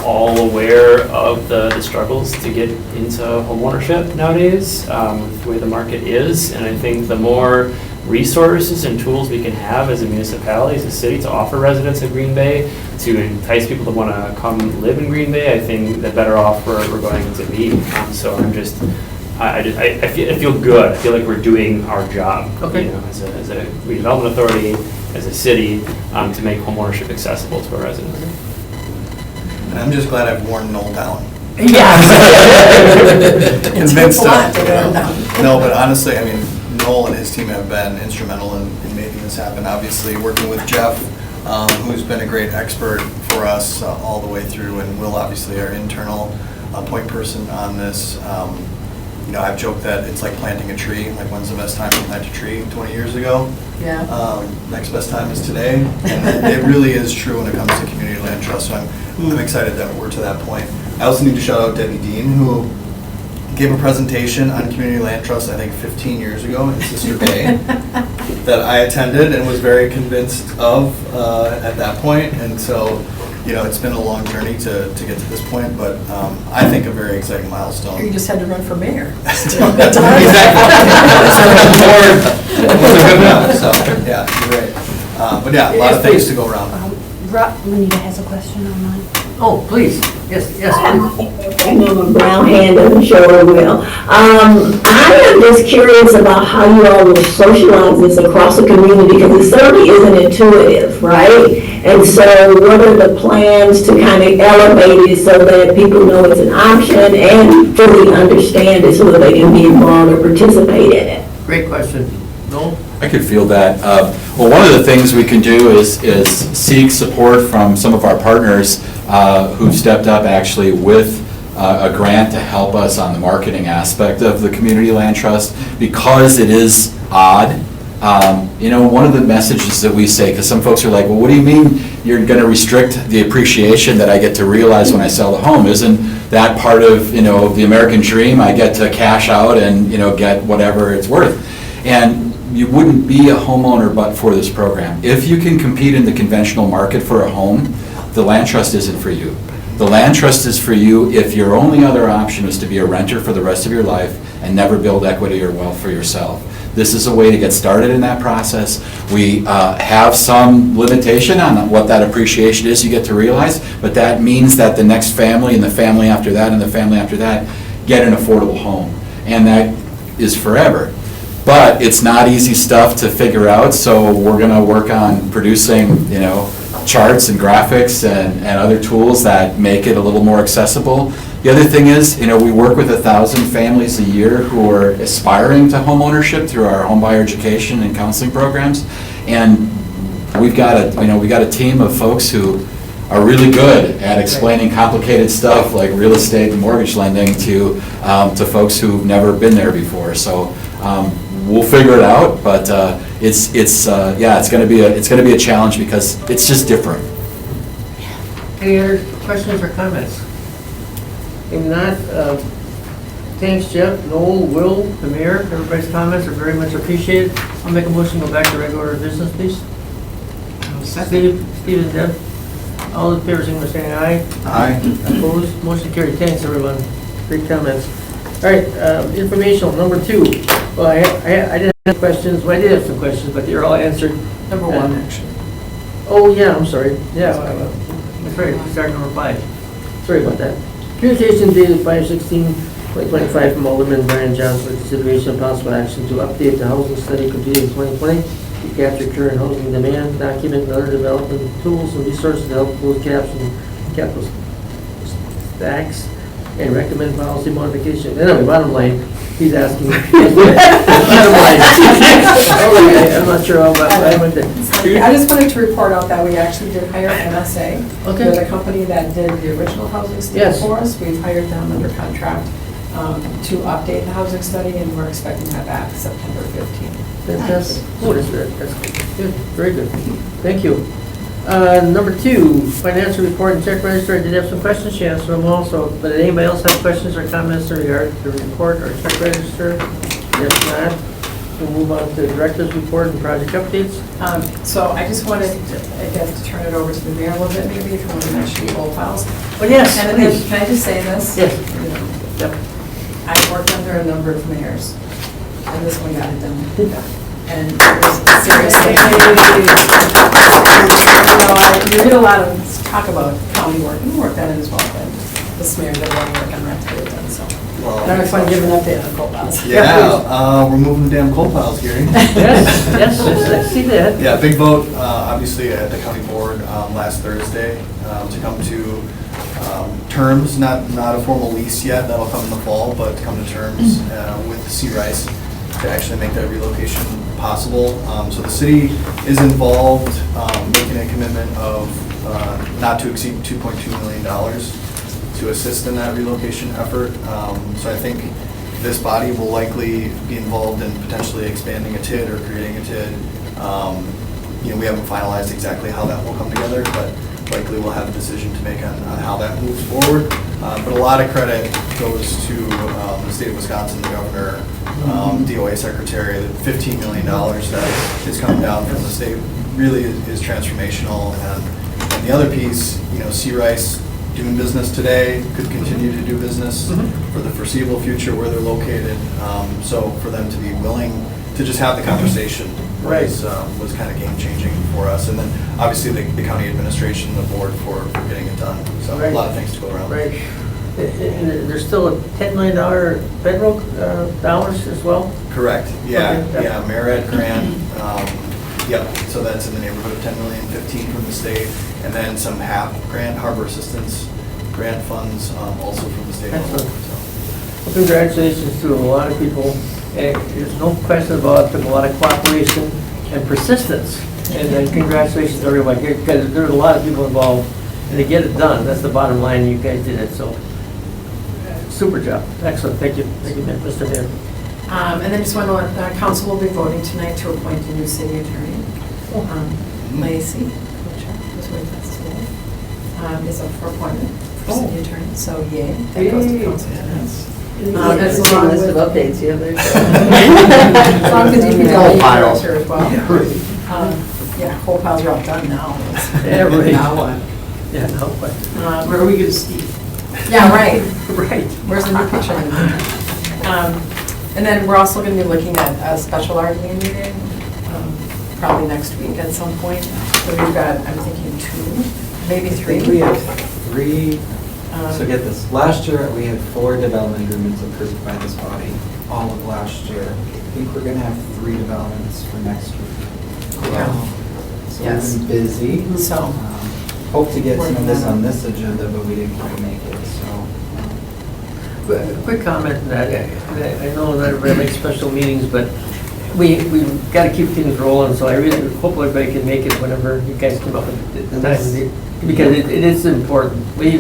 all aware of the struggles to get into homeownership nowadays, with the way the market is. And I think the more resources and tools we can have as a municipality, as a city, to offer residents of Green Bay, to entice people to want to come live in Green Bay, I think the better off we're going to be. So I'm just, I feel good. I feel like we're doing our job, Okay. you know, as a redevelopment authority, as a city, to make homeownership accessible to our residents. And I'm just glad I've worn Noel down. Yeah. Convinced a lot to him, wear him down. No, but honestly, I mean, Noel and his team have been instrumental in making this happen. Obviously, working with Jeff, who's been a great expert for us all the way through, and Will, obviously, our internal point person on this. You know, I've joked that it's like planting a tree. Like, when's the best time to plant a tree? 20 years ago? Yeah. Next best time is today. And it really is true when it comes to community land trust. So I'm excited that we're to that point. I also need to shout out Debbie Dean, who gave a presentation on community land trust, I think 15 years ago in Sister Bay, that I attended and was very convinced of at that point. And so, you know, it's been a long journey to get to this point, but I think a very exciting milestone. You just had to run for mayor. So, yeah, you're right. But yeah, a lot of things to go around. Renita has a question online. Oh, please, yes. I know a brown hand doesn't show it well. I am just curious about how you all will socialize this across the community, because it certainly isn't intuitive, right? And so what are the plans to kind of elevate it so that people know it's an option and fully understand it so that they can be involved or participate in it? Great question. No? I could feel that. Well, one of the things we can do is seek support from some of our partners who've stepped up actually with a grant to help us on the marketing aspect of the Community Land Trust, because it is odd. You know, one of the messages that we say, because some folks are like, well, what do you mean you're going to restrict the appreciation that I get to realize when I sell the home? Isn't that part of, you know, the American dream? I get to cash out and, you know, get whatever it's worth. And you wouldn't be a homeowner but for this program. If you can compete in the conventional market for a home, the land trust isn't for you. The land trust is for you if your only other option is to be a renter for the rest of your life and never build equity or wealth for yourself. This is a way to get started in that process. We have some limitation on what that appreciation is you get to realize, but that means that the next family and the family after that and the family after that get an affordable home. And that is forever. But it's not easy stuff to figure out, so we're going to work on producing, you know, charts and graphics and other tools that make it a little more accessible. The other thing is, you know, we work with 1,000 families a year who are aspiring to home ownership through our home buyer education and counseling programs, and we've got a team of folks who are really good at explaining complicated stuff like real estate and mortgage lending to folks who've never been there before. So we'll figure it out, but it's going to be a challenge because it's just different. Any other questions or comments? If not, thanks Jeff, Noel, Will, the mayor, everybody's comments are very much appreciated. I'll make a motion to go back to regular order of business, please. Steve and Deb, all in favor, signify by saying aye. Aye. Opposed, motion carried. Thanks everyone, great comments. All right, informational, number 2. Well, I didn't have questions, well I did have some questions, but they're all answered. Number 1, actually. Oh, yeah, I'm sorry. Yeah, that's right, we started number 5. Sorry about that. Communication dated 5/16/2025 from Alderman Brian Johnson, consideration of possible action to update the housing study completed in 2020 to capture current housing demand, document and other development tools and resources to help close gaps in capital stacks, and recommend policy modification. Anyway, bottom line, He's asking. I'm not sure how about, I went there. I just wanted to report out that we actually did hire MSA. Okay. They're the company that did the original housing study Yes. for us. We've hired them under contract to update the housing study, and we're expecting that back September 15th. Fantastic. Oh, that's good, that's good, very good. Thank you. Number 2, financial report and check register. I did have some questions, she answered them also, but did anybody else have questions or comments in regard to the report or check register? If not, we'll move on to director's report and project updates. So I just wanted, again, to turn it over to the mayor a little bit, maybe if you want to mention the old files. Oh, yes, And then, please. can I just say this? Yes. You know, Yep. I've worked under a number of mayors, and this one got it done. And it was seriously. You read a lot of talk about county work, and we work on it as well, but this mayor did a lot of work on that to get it done, so. Well, I don't know if I can give an update on coal piles. Yeah, we're moving the damn coal piles, Gary. Yes, I see that. Yeah, big vote, obviously, at the county board last Thursday to come to terms, not a formal lease yet, that'll come in the fall, but to come to terms with the Sea Rice to actually make that relocation possible. So the city is involved, making a commitment of not to exceed $2.2 million to assist in that relocation effort. So I think this body will likely be involved in potentially expanding a TID or creating a TID. We haven't finalized exactly how that will come together, but likely we'll have a decision to make on how that moves forward. But a lot of credit goes to the state of Wisconsin, the governor, DOA secretary. The $15 million that is coming down from the state really is transformational. And the other piece, Sea Rice doing business today, could continue to do business for the foreseeable future where they're located. So for them to be willing to just have the conversation was kind of game-changing for us. And then obviously the county administration, the board for getting it done. So a lot of things to go around. Right. And there's still a $10 million federal dollars as well? Correct, yeah, Okay. yeah, Merit grant, yep, so that's in the neighborhood of 10 million, 15 from the state, and then some HAP grant, Harbor Assistance Grant funds, also from the state level. Excellent. So. Well, congratulations to a lot of people. There's no question about it, took a lot of cooperation and persistence. And then congratulations to everyone here, because there's a lot of people involved, and to get it done, that's the bottom line, you guys did it, so. Super job, excellent, thank you, Mr. Mayor. And then just want to let, council will be voting tonight to appoint a new city attorney. Lacey, which was with us today, is up for appointment for city attorney, so yay, that goes to council tonight. As long as of updates, yeah, there's. as long as the DPW Coal is piles. here as well. Yeah, coal piles are all done now. Yeah, right. Now what? Yeah, no question. Where are we going to ski? Yeah, right. Right. Where's the new picture? And then we're also going to be looking at a special RDA meeting, probably next week at some point. So we've got, I'm thinking 2, maybe 3. We have 3, so get this, last year we had 4 development agreements approved by this body, all of last year. I think we're gonna have 3 developments for next year. Yeah. So Yes. we've been busy. So. Hope to get some of this on this agenda, but we didn't quite make it, so. Quick comment on that, I know that everybody makes special meetings, but we've got to keep things rolling, so I really hope everybody can make it whenever you guys come up with the time, because it is important. We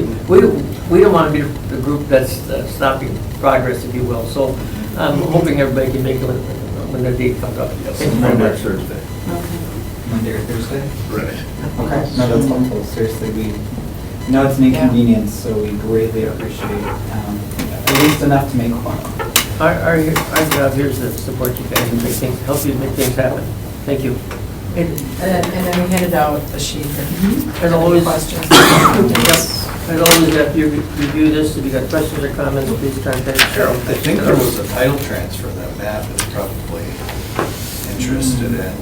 don't want to be the group that's stopping progress, if you will, so I'm hoping everybody can make it when the date comes up. Thank you very much. Thursday. Monday or Thursday? Right. Okay, no, that's helpful, seriously, we know it's an inconvenience, so we greatly appreciate, at least enough to make one. Our job here is to support you guys and make things, help you make things happen. Thank you. And then we handed out the sheet here. As always, Questions? as always, after you review this, if you got questions or comments, please contact Cheryl. I think there was a title transfer that Matt is probably interested in,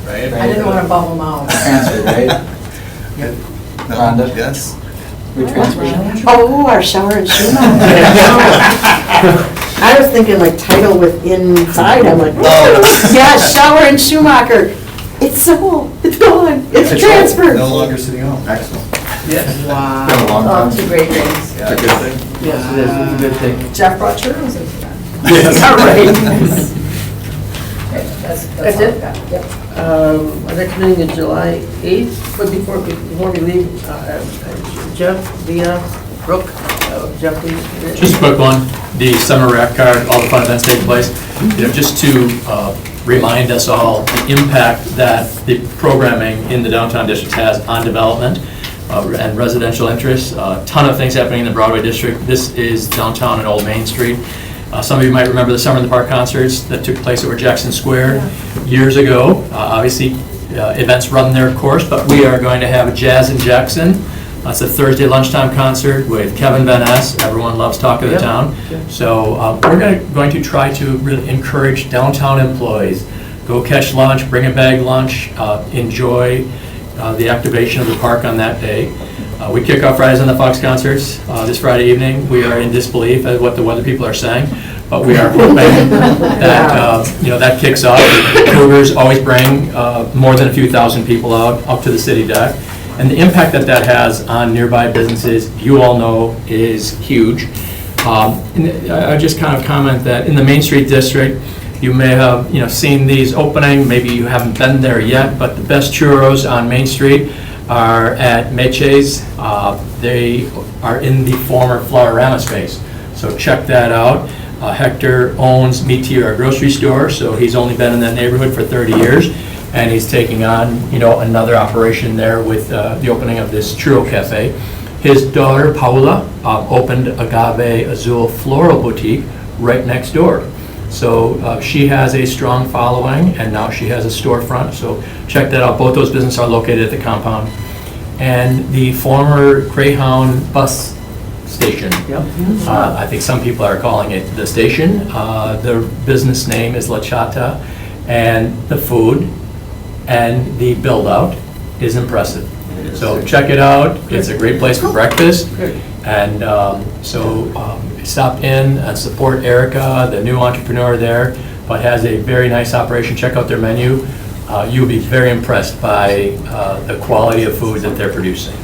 right? I didn't want to bubble them out. Transfer, right? No, Rhonda? yes. We transferred. Oh, our shower and Schumacher. I was thinking like title with inside, I'm like, oh, yeah, shower and Schumacher. It's sold, it's gone, it's transferred. No longer sitting home. Excellent. Yes. Wow. 2 great things. Yeah, good thing. Yes, it is, it's a good thing. Jeff brought churros in for that. All right. That's That's all it? I've got. Yep. Our next meeting is July 8th, but before we leave, Jeff, Leah, Brooke, Jeff, please. Just a quick one, the summer rec card, all the fun events take place. Just to remind us all the impact that the programming in the downtown district has on development and residential interests. A ton of things happening in the Broadway district. This is downtown and Old Main Street. Some of you might remember the Summer in the Park concerts that took place over Jackson Square years ago. Obviously, events run their course, but we are going to have a Jazz in Jackson. It's a Thursday lunchtime concert with Kevin Van Ness. Everyone loves Talk of the Town. So we're going to try to really encourage downtown employees. Go catch lunch, bring a bag lunch, enjoy the activation of the park on that day. We kick off Fridays on the Fox concerts this Friday evening. We are in disbelief at what the weather people are saying, but we are hoping that that kicks off. Cougars always bring more than a few thousand people out up to the city deck. And the impact that that has on nearby businesses, you all know, is huge. And I just kind of comment that in the Main Street district, you may have seen these opening. Maybe you haven't been there yet, but the best churros on Main Street are at Meche's. They are in the former Flowerama space, so check that out. Hector owns Meteor grocery store, so he's only been in that neighborhood for 30 years. And he's taking on, another operation there with the opening of this churro cafe. His daughter, Paula, opened Agave Azul Floral Boutique right next door. So she has a strong following, and now she has a storefront. So check that out. Both those businesses are located at the compound. And the former Greyhound bus station. I think some people are calling it the station. The business name is La Chata, and the food and the build-out is impressive. So check it out. It's a great place for breakfast. And stop in and support Erica, the new entrepreneur there, but has a very nice operation. Check out their menu. You'll be very impressed by the quality of food that they're producing.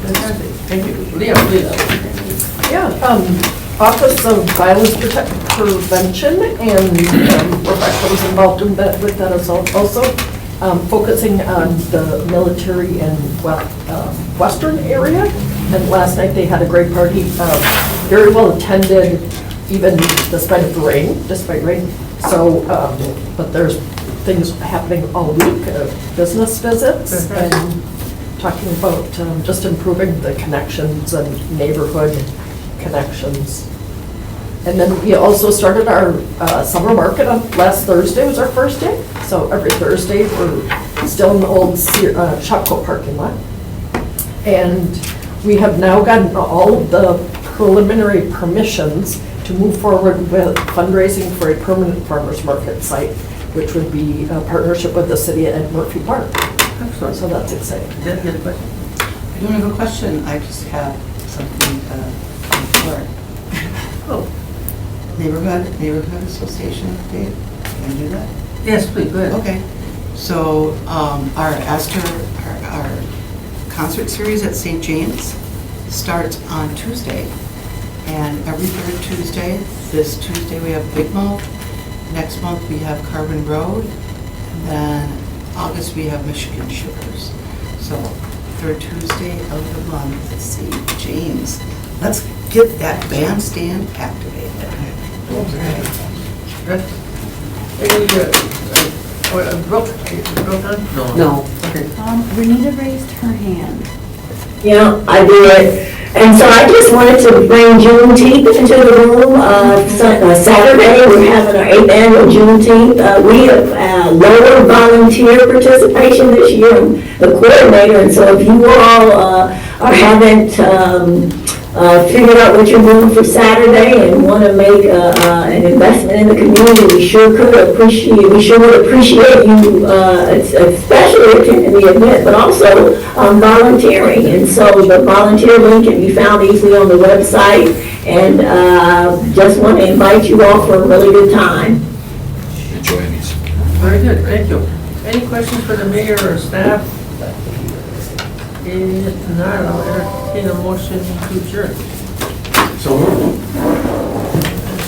Fantastic. Thank you. Leah, please. Yeah, Office of Violence Prevention, and Rebecca was involved in that, with that as well. Also focusing on the military and western area. And last night they had a great party, very well attended, even despite rain. So, but there's things happening all week, business visits, and talking about just improving the connections and neighborhood connections. And then we also started our summer market on last Thursday was our first day. So every Thursday we're still in the old Shopko parking lot. And we have now gotten all of the preliminary permissions to move forward with fundraising for a permanent farmers market site, which would be a partnership with the city at Murphy Park. Excellent. So that's exciting. Deb, you have a question? I don't have a question, I just have something for Oh, Neighborhood Association update. Can I do that? yes, please, go ahead. Okay. So our our concert series at St. James starts on Tuesday. And every third Tuesday, this Tuesday we have Big Mouth. Next month we have Carbon Road. And then August we have Michigan Sugars. So third Tuesday of the month, St. James. Let's get that bandstand activated. Okay. Brooke, Brooke on? No. Okay. Renita raised her hand. Yeah, I did. And so I just wanted to bring Juneteenth into the room. Saturday, we're having our 8th annual Juneteenth. We have lower volunteer participation this year, I'm the coordinator. And so if you all haven't figured out what you're doing for Saturday and want to make an investment in the community, we sure would appreciate you, especially attending the event, but also volunteering. And so the volunteer link can be found easily on the website, and just want to invite you all for a really good time. Enjoy these. Very good, thank you. Any questions for the mayor or staff? If not, I'll entertain a motion to adjourn. So moved.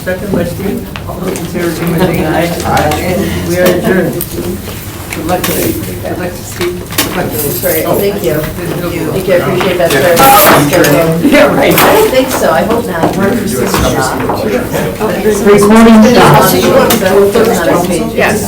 second by Steve. All those in favor, say aye. And we are adjourned. Good luck to you. Good luck to Steve. Good luck to you. Sorry, thank you. Thank you. Thank you, I appreciate that very much. Yeah, right. I don't think so, I hope not. Recording stopped. So you want me to go through on this page? Yes.